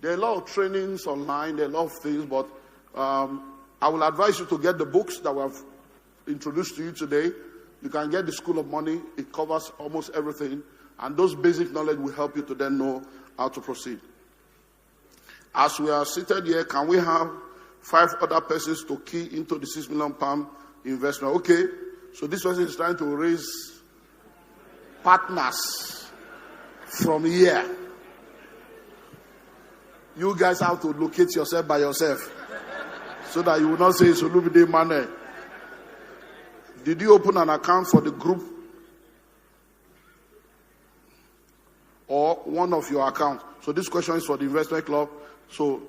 There are a lot of trainings online, there are a lot of things, but I will advise you to get the books that we have introduced to you today. You can get the School of Money. It covers almost everything. And those basic knowledge will help you to then know how to proceed. As we are seated here, can we have 5 other persons to key into the £6 million investment? Okay. So this person is trying to raise partners from here. You guys have to locate yourself by yourself so that you will not say it's Olumide Emmanuel. Did you open an account for the group or one of your accounts? So this question is for the investment club. So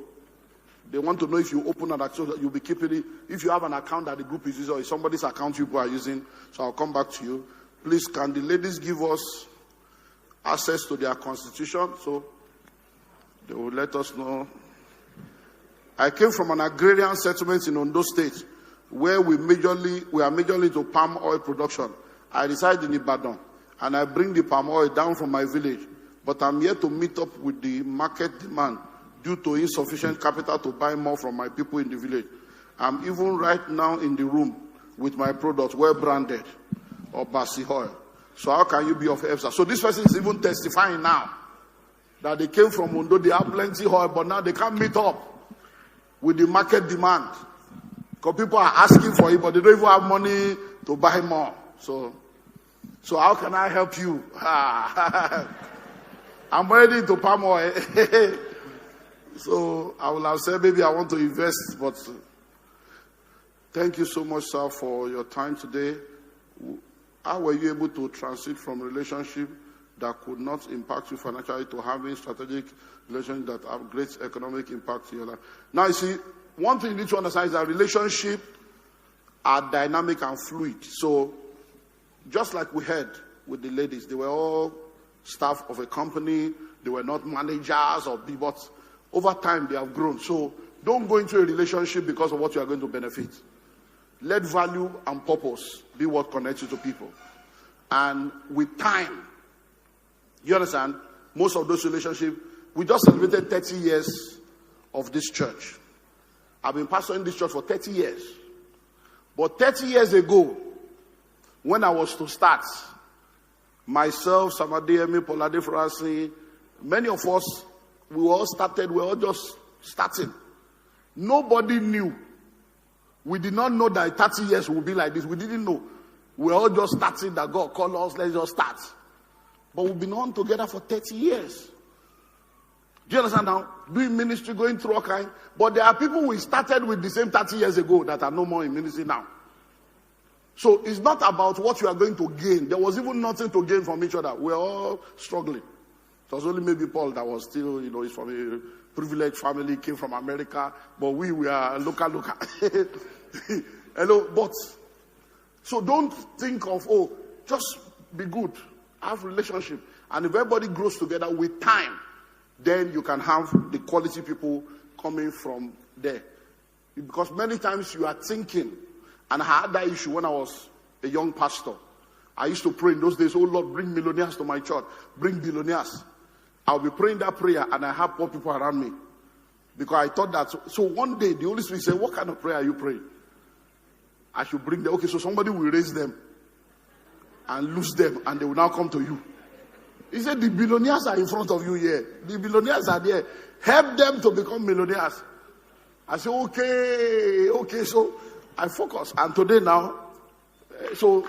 they want to know if you open an account, so that you'll be keeping it. If you have an account that the group is using or it's somebody's account you are using, so I'll come back to you. Please, can the ladies give us access to their constitution? So they will let us know. I came from an agrarian settlement in Ondo State where we are majorly into palm oil production. I reside in Ibadan and I bring the palm oil down from my village, but I'm here to meet up with the market demand due to insufficient capital to buy more from my people in the village. I'm even right now in the room with my products, well branded, or Basi oil. So how can you be of help? So this person is even testifying now that they came from Ondo, they have plenty oil, but now they can't meet up with the market demand. Because people are asking for it, but they don't even have money to buy more. So how can I help you? I'm ready into palm oil. So I will have said, maybe I want to invest, but thank you so much, sir, for your time today. How were you able to transit from relationship that could not impact you financially to having strategic relations that have great economic impact in your life? Now, you see, one thing you need to understand is that relationships are dynamic and fluid. So just like we heard with the ladies, they were all staff of a company. They were not managers or people, but over time they have grown. So don't go into a relationship because of what you are going to benefit. Let value and purpose be what connects you to people. And with time, you understand, most of those relationships, we just celebrated 30 years of this church. I've been pastoring this church for 30 years. But 30 years ago, when I was to start, myself, Samadeyemi, Polade Frasi, many of us, we were all just starting. Nobody knew. We did not know that 30 years would be like this. We didn't know. We were all just starting, that God called us, let's just start. But we've been on together for 30 years. Do you understand now? Doing ministry, going through all kinds. But there are people we started with the same 30 years ago that are no more in ministry now. So it's not about what you are going to gain. There was even nothing to gain from each other. We're all struggling. It was only maybe Paul that was still, he's from a privileged family, came from America. But we are local. Hello, but so don't think of, just be good. Have relationship. And if everybody grows together with time, then you can have the quality people coming from there. Because many times you are thinking, and I had that issue when I was a young pastor. I used to pray in those days, oh Lord, bring millionaires to my church. Bring billionaires. I'll be praying that prayer and I have poor people around me. Because I thought that. So one day, the Holy Spirit said, what kind of prayer are you praying? I should bring them. Okay, so somebody will raise them and lose them and they will now come to you. He said, the billionaires are in front of you here. The billionaires are there. Help them to become millionaires. I said, okay. So I focus. And today now, so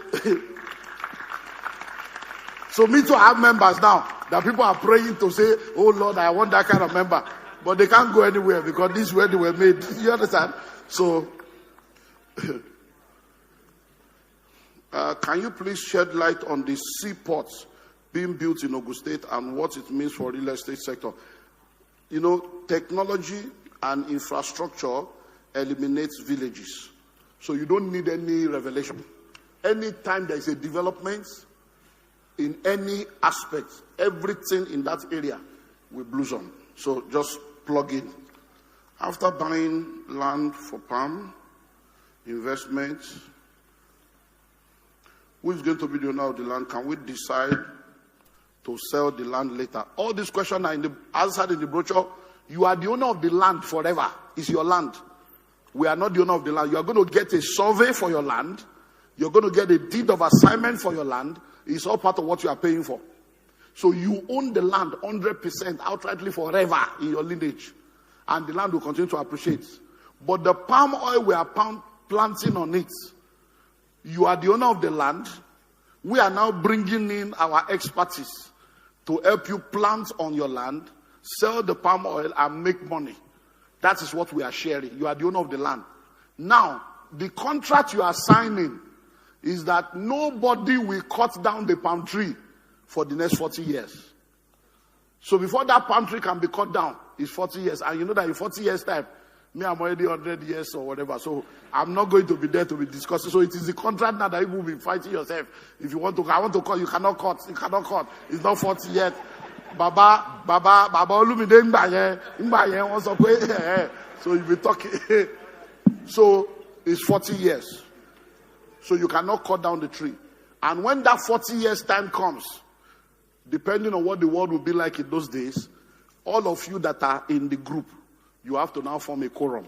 me too, I have members now that people are praying to say, oh Lord, I want that kind of member. But they can't go anywhere because this is where they were made. You understand? So, can you please shed light on the seaports being built in Ogun State and what it means for real estate sector? Technology and infrastructure eliminates villages. So you don't need any revelation. Anytime there is a development in any aspect, everything in that area will blossom. So just plug in. After buying land for palm investment, Who is going to be the owner of the land? Can we decide to sell the land later? All these questions are answered in the brochure. You are the owner of the land forever. It's your land. We are not the owner of the land. You are going to get a survey for your land. You're going to get a deed of assignment for your land. It's all part of what you are paying for. So you own the land 100% outrightly forever in your lineage. And the land will continue to appreciate. But the palm oil we are planting on it, you are the owner of the land. We are now bringing in our expertise to help you plant on your land, sell the palm oil, and make money. That is what we are sharing. You are the owner of the land. Now, the contract you are signing is that nobody will cut down the palm tree for the next 40 years. So before that palm tree can be cut down, it's 40 years. And you know that in 40 years' time, me, I'm already 100 years or whatever. So I'm not going to be there to be discussing. So it is the contract now that you will be fighting yourself. If you want to, I want to cut, you cannot cut. You cannot cut. It's not 40 yet. Baba, Olumide, so you'll be talking. So it's 40 years. So you cannot cut down the tree. And when that 40 years time comes, depending on what the world will be like in those days, all of you that are in the group, you have to now form a quorum,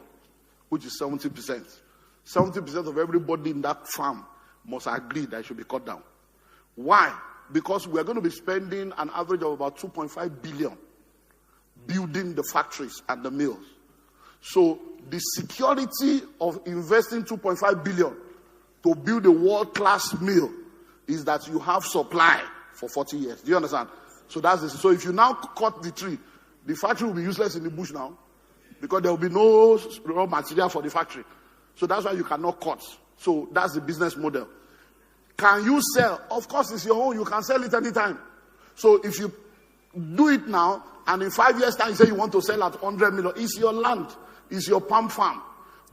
which is 70%. 70% of everybody in that farm must agree that it should be cut down. Why? Because we are going to be spending an average of about 2.5 billion building the factories and the mills. So the security of investing 2.5 billion to build a world-class mill is that you have supply for 40 years. Do you understand? So that's this. So if you now cut the tree, the factory will be useless in the bush now because there will be no raw material for the factory. So that's why you cannot cut. So that's the business model. Can you sell? Of course, it's your own. You can sell it anytime. So if you do it now, and in 5 years' time, you say you want to sell at 100 million, it's your land. It's your palm farm.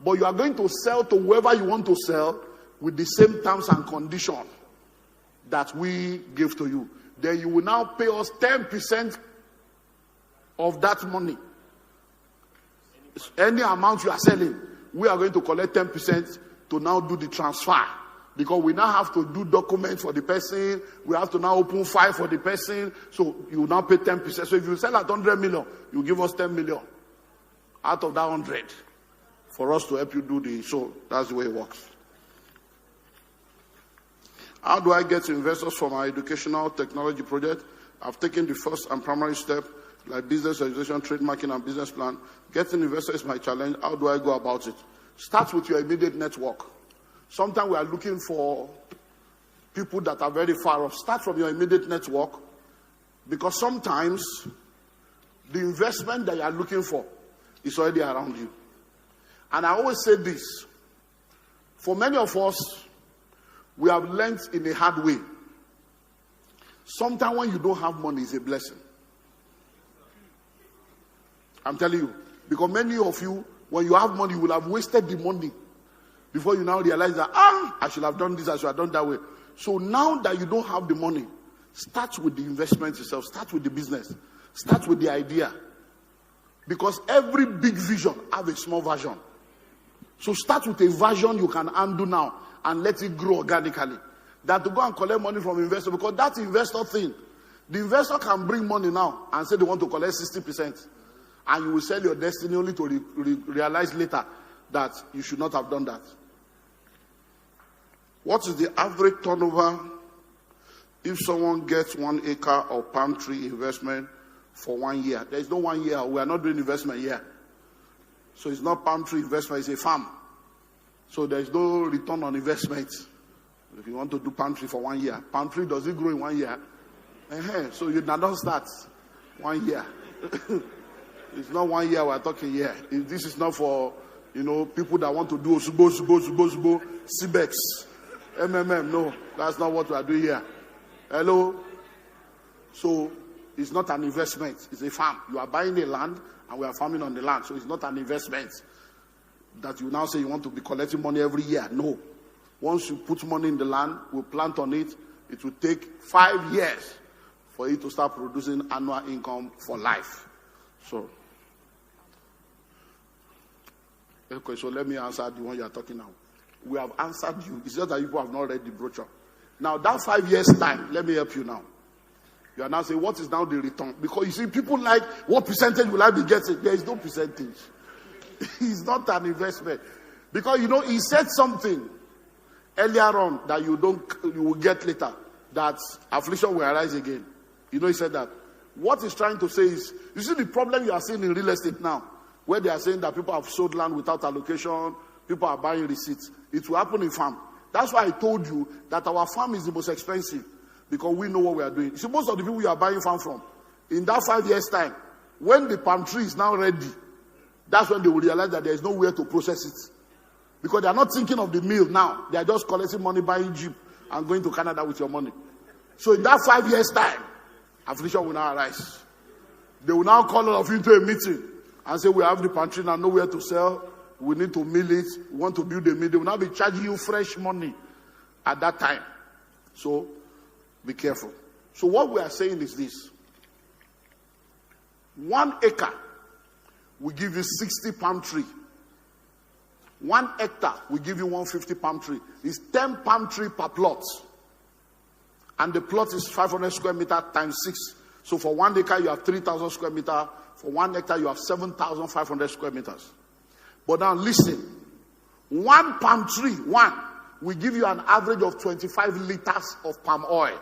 But you are going to sell to whoever you want to sell with the same terms and conditions that we give to you. Then you will now pay us 10% of that money. Any amount you are selling, we are going to collect 10% to now do the transfer. Because we now have to do documents for the person. We have to now open file for the person. So you will now pay 10%. So if you sell at 100 million, you give us 10 million out of that 100 for us to help you do the. So that's the way it works. How do I get investors for my educational technology project? I've taken the first and primary step, like business registration, trademarking, and business plan. Getting investors is my challenge. How do I go about it? Start with your immediate network. Sometimes we are looking for people that are very far off. Start from your immediate network, because sometimes the investment that you are looking for is already around you. And I always say this. For many of us, we have learned in a hard way. Sometimes when you don't have money, it's a blessing. I'm telling you. Because many of you, when you have money, you will have wasted the money before you now realize that, I should have done this, I should have done that way. So now that you don't have the money, start with the investment itself. Start with the business. Start with the idea. Because every big vision has a small version. So start with a version you can undo now and let it grow organically. Than to go and collect money from investor, because that investor thing, the investor can bring money now and say they want to collect 60%. And you will sell your destiny only to realize later that you should not have done that. What is the average turnover if someone gets 1 acre of palm tree investment for 1 year? There is no 1 year. We are not doing investment here. So it's not palm tree investment, it's a farm. So there is no return on investment. If you want to do palm tree for 1 year, palm tree, does it grow in 1 year? So you not start 1 year. It's not 1 year we're talking here. This is not for, people that want to do Osubo, CBEX, MMM. No, that's not what we are doing here. Hello? So it's not an investment. It's a farm. You are buying a land and we are farming on the land. So it's not an investment that you now say you want to be collecting money every year. No. Once you put money in the land, we plant on it, it will take 5 years for it to start producing annual income for life. So let me answer the one you are talking now. We have answered you. It's just that people have not read the brochure. Now, that 5 years' time, let me help you now. You are now saying, what is now the return? Because you see, people like, what percentage will I be getting? There is no percentage. It's not an investment. Because, he said something earlier on that you will get later, that affliction will arise again. He said that. What he's trying to say is, you see the problem you are seeing in real estate now, where they are saying that people have sold land without allocation, people are buying receipts. It will happen in farm. That's why I told you that our farm is the most expensive, because we know what we are doing. You see, most of the people we are buying farm from, in that 5 years' time, when the palm tree is now ready, that's when they will realize that there is nowhere to process it. Because they are not thinking of the mill now. They are just collecting money, buying Jeep, and going to Canada with your money. So in that 5 years' time, affliction will now arise. They will now call all of you to a meeting and say, we have the pantry now, nowhere to sell. We need to mill it. We want to build a mill. They will now be charging you fresh money at that time. So be careful. So what we are saying is this. 1 acre will give you 60 palm tree. 1 hectare will give you 150 palm tree. It's 10 palm tree per plot. And the plot is 500 square meter times 6. So for 1 acre, you have 3,000 square meter. For 1 hectare, you have 7,500 square meters. But now listen. 1 palm tree, will give you an average of 25 liters of palm oil.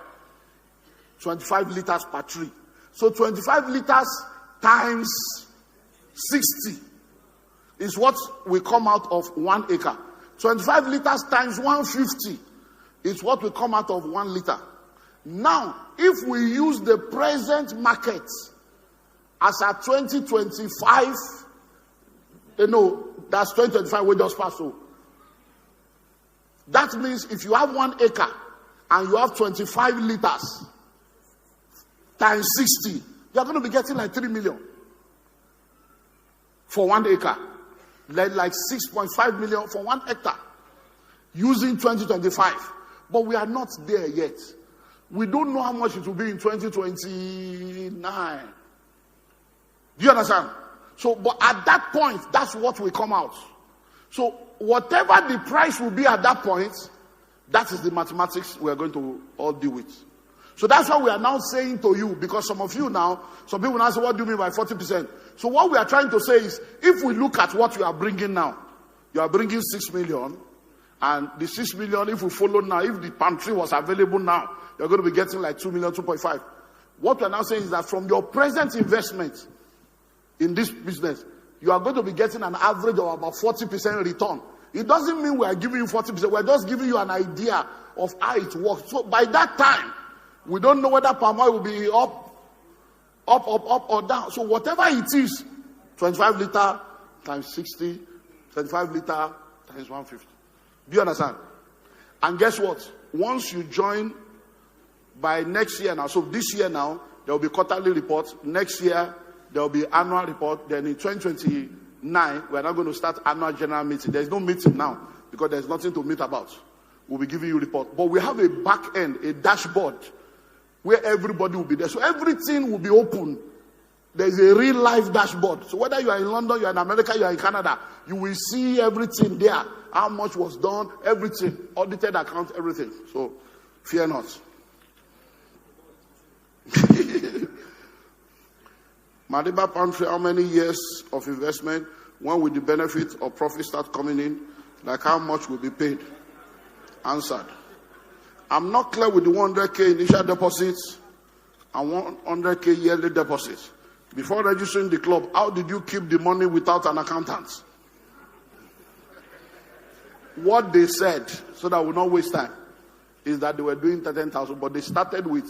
25 liters per tree. So 25 liters times 60 is what will come out of 1 acre. 25 liters times 150 is what will come out of 1 liter. Now, if we use the present market as a 2025, that's 2025 we just passed through. That means if you have 1 acre and you have 25 liters times 60, you're going to be getting like 3 million for 1 acre. Like 6.5 million for 1 hectare using 2025. But we are not there yet. We don't know how much it will be in 2029. Do you understand? So, but at that point, that's what will come out. So, whatever the price will be at that point, that is the mathematics we are going to all deal with. So that's what we are now saying to you, because some of you now, some people now say, what do you mean by 40%? So what we are trying to say is, if we look at what you are bringing now, you are bringing 6 million, and the 6 million, if we follow now, if the palm tree was available now, you're going to be getting like 2 million, 2.5. What we are now saying is that from your present investment in this business, you are going to be getting an average of about 40% return. It doesn't mean we are giving you 40%. We're just giving you an idea of how it works. So by that time, we don't know whether palm oil will be up or down. So whatever it is, 25 liter times 60, 25 liter times 150. Do you understand? And guess what? Once you join by next year now, so this year now, there will be quarterly report. Next year, there will be annual report. Then in 2029, we're not going to start annual general meeting. There's no meeting now because there's nothing to meet about. We'll be giving you a report. But we have a back end, a dashboard, where everybody will be there. So everything will be open. There's a real life dashboard. So whether you are in London, you are in America, you are in Canada, you will see everything there. How much was done, everything. Audited accounts, everything. So fear not. Madiba Pantry, how many years of investment? When will the benefit or profit start coming in? Like how much will be paid? Answered. I'm not clear with the 100K initial deposits and 100K yearly deposits. Before registering the club, how did you keep the money without an accountant? What they said, so that we not waste time, is that they were doing 13,000, but they started with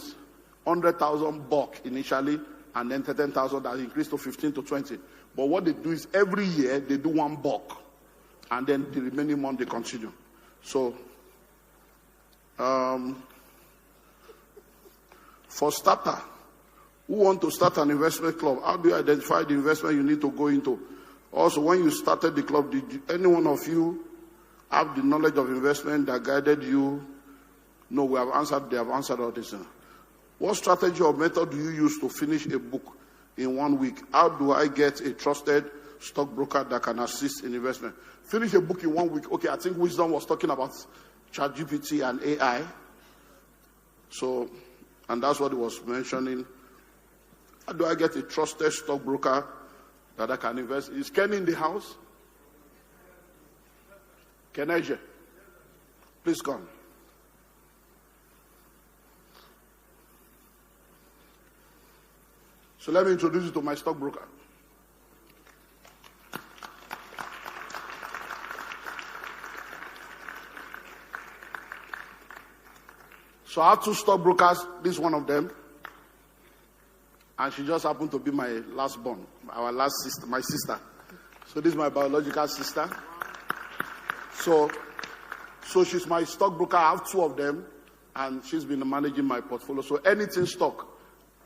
100,000 bulk initially, and then 13,000 that increased to 15 to 20. But what they do is every year they do one bulk, and then the remaining month they continue. So, for starter, who want to start an investment club, how do you identify the investment you need to go into? Also, when you started the club, did any one of you have the knowledge of investment that guided you? No, they have answered all this. What strategy or method do you use to finish a book in 1 week? How do I get a trusted stockbroker that can assist in investment? Finish a book in 1 week. Okay, I think Wisdom was talking about ChatGPT and AI. So, and that's what he was mentioning. How do I get a trusted stockbroker that I can invest? Is Kenny in the house? Keneje, please come. So let me introduce you to my stockbroker. So I have two stockbrokers. This is one of them. And she just happened to be my last born, our last sister, my sister. So this is my biological sister. So she's my stockbroker. I have two of them. And she's been managing my portfolio. So anything stock,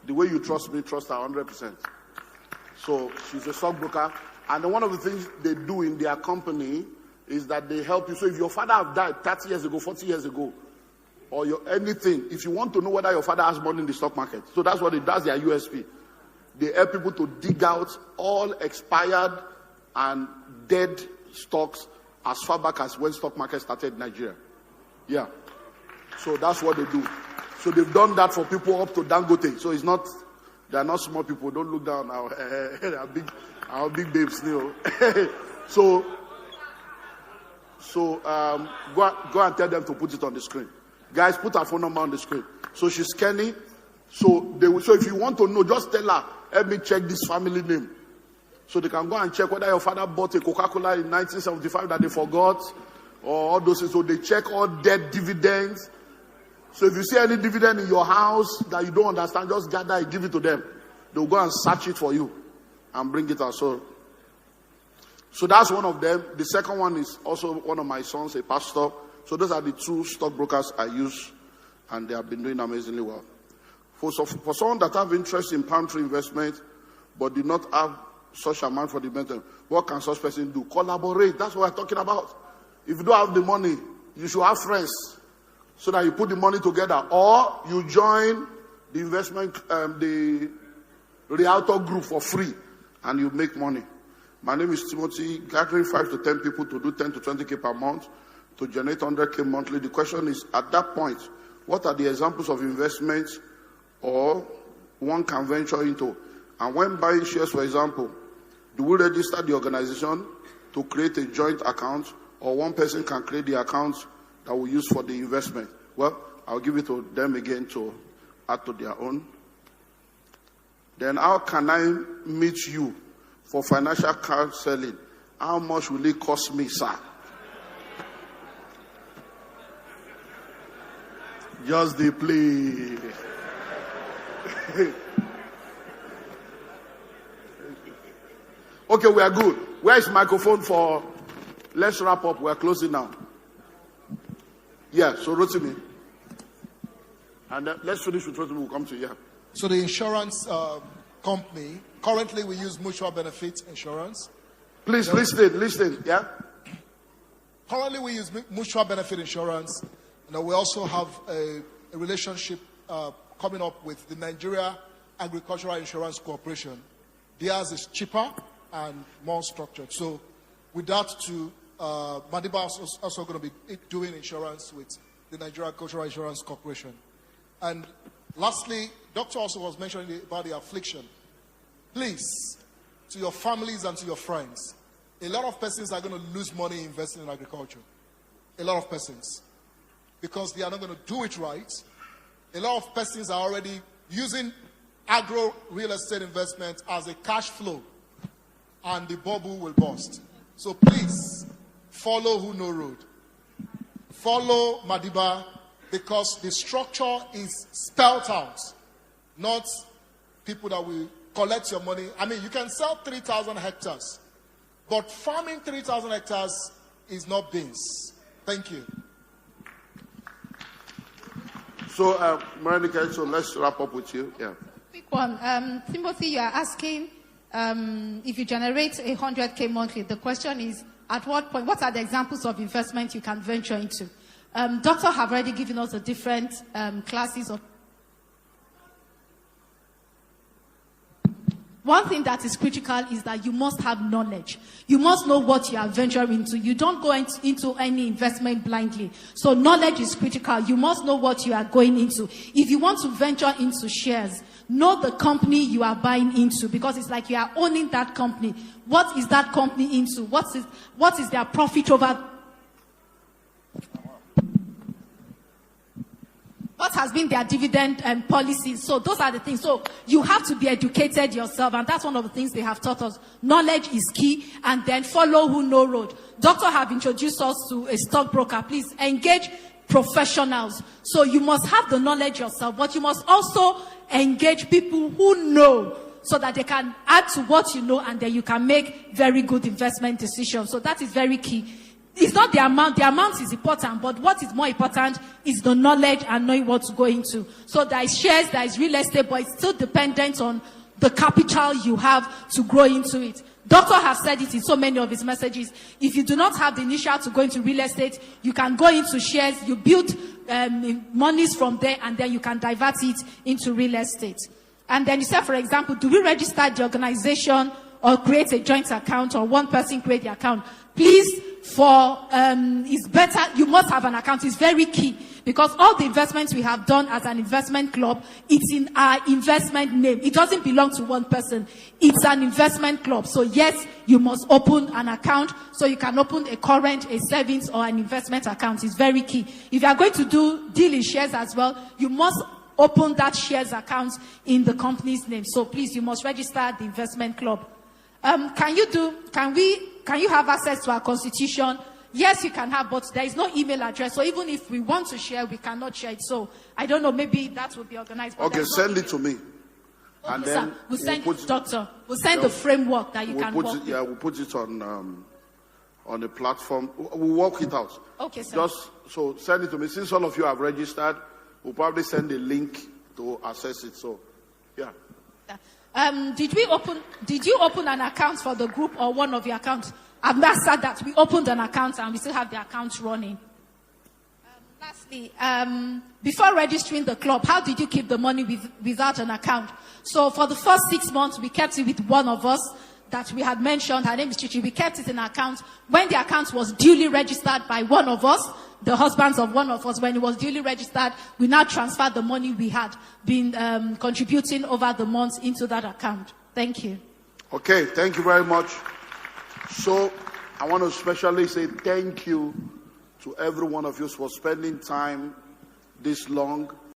the way you trust me, trust her 100%. So she's a stockbroker. And then one of the things they do in their company is that they help you. So if your father have died 30 years ago, 40 years ago, or anything, if you want to know whether your father has money in the stock market, so that's what it does, their USP. They help people to dig out all expired and dead stocks as far back as when stock market started in Nigeria. Yeah. So that's what they do. So they've done that for people up to Dangote. So they are not small people. Don't look down now. Our big babes, you know. So go and tell them to put it on the screen. Guys, put her phone number on the screen. So she's Kenny. So if you want to know, just tell her, help me check this family name. So they can go and check whether your father bought a Coca-Cola in 1975 that they forgot, or all those things. So they check all dead dividends. So if you see any dividend in your house that you don't understand, just gather and give it to them. They'll go and search it for you and bring it out. So that's one of them. The second one is also one of my sons, a pastor. So those are the two stockbrokers I use, and they have been doing amazingly well. For someone that have interest in pantry investment, but did not have such amount for the investment, what can such person do? Collaborate. That's what we're talking about. If you don't have the money, you should have friends, so that you put the money together, or you join the investment, the Realtor group for free, and you make money. My name is Timothy. Gathering 5 to 10 people to do 10 to 20K per month to generate 100K monthly. The question is, at that point, what are the examples of investments or one can venture into? And when buying shares, for example, do we register the organization to create a joint account, or one person can create the account that we use for the investment? Well, I'll give it to them again to add to their own. Then how can I meet you for financial counseling? How much will it cost me, sir? Just the play. Okay, we are good. Where is microphone for? Let's wrap up. We are closing now. Yeah, so Rotimi. And let's finish with Rotimi. We'll come to you. So the insurance company, currently we use mutual benefit insurance. Please, listen, yeah? Currently we use mutual benefit insurance. We also have a relationship coming up with the Nigeria Agricultural Insurance Corporation. Theirs is cheaper and more structured. So with that too, Madiba is also going to be doing insurance with the Nigeria Agricultural Insurance Corporation. And lastly, Doctor also was mentioning about the affliction. Please, to your families and to your friends, a lot of persons are going to lose money investing in agriculture. A lot of persons. Because they are not going to do it right. A lot of persons are already using agro real estate investment as a cash flow, and the bubble will burst. So please, follow Who Know Road. Follow Madiba, because the structure is spelled out. Not people that will collect your money. I mean, you can sell 3,000 hectares, but farming 3,000 hectares is not beans. Thank you. So, Morenica, so let's wrap up with you. Yeah. Quick one. Timothy, you are asking if you generate 100K monthly. The question is, at what point, what are the examples of investment you can venture into? Doctor have already given us the different classes of. One thing that is critical is that you must have knowledge. You must know what you are venturing into. You don't go into any investment blindly. So knowledge is critical. You must know what you are going into. If you want to venture into shares, know the company you are buying into, because it's like you are owning that company. What is that company into? What is their profit over? What has been their dividend policies? So those are the things. So you have to be educated yourself, and that's one of the things they have taught us. Knowledge is key, and then follow who know road. Doctor have introduced us to a stockbroker. Please engage professionals. So you must have the knowledge yourself, but you must also engage people who know, so that they can add to what you know, and then you can make very good investment decisions. So that is very key. It's not the amount. The amount is important, but what is more important is the knowledge and knowing what to go into. So there is shares, there is real estate, but it's still dependent on the capital you have to grow into it. Doctor has said it in so many of his messages. If you do not have the initial to go into real estate, you can go into shares, you build monies from there, and then you can divert it into real estate. And then you said, for example, do we register the organization or create a joint account, or one person create the account? Please, it's better, you must have an account. It's very key, because all the investments we have done as an investment club, it's in our investment name. It doesn't belong to one person. It's an investment club. So yes, you must open an account, so you can open a current, a savings, or an investment account. It's very key. If you are going to deal in shares as well, you must open that shares account in the company's name. So please, you must register the investment club. Can you have access to our constitution? Yes, you can have, but there is no email address. So even if we want to share, we cannot share it. So I don't know, maybe that will be organized. Okay, send it to me. Okay, and then we'll send the framework that you can work with. Yeah, we'll put it on a platform. We'll work it out. Okay, sir. Just so send it to me. Since all of you have registered, we'll probably send a link to access it. So, yeah. Did you open an account for the group, or one of your accounts? I've not said that. We opened an account and we still have the account running. Lastly, before registering the club, how did you keep the money without an account? So for the first 6 months, we kept it with one of us that we had mentioned. Her name is Chichi. We kept it in an account. When the account was duly registered by one of us, the husbands of one of us, when it was duly registered, we now transferred the money we had been contributing over the months into that account. Thank you. Okay, thank you very much. So I want to especially say thank you to every one of you for spending time this long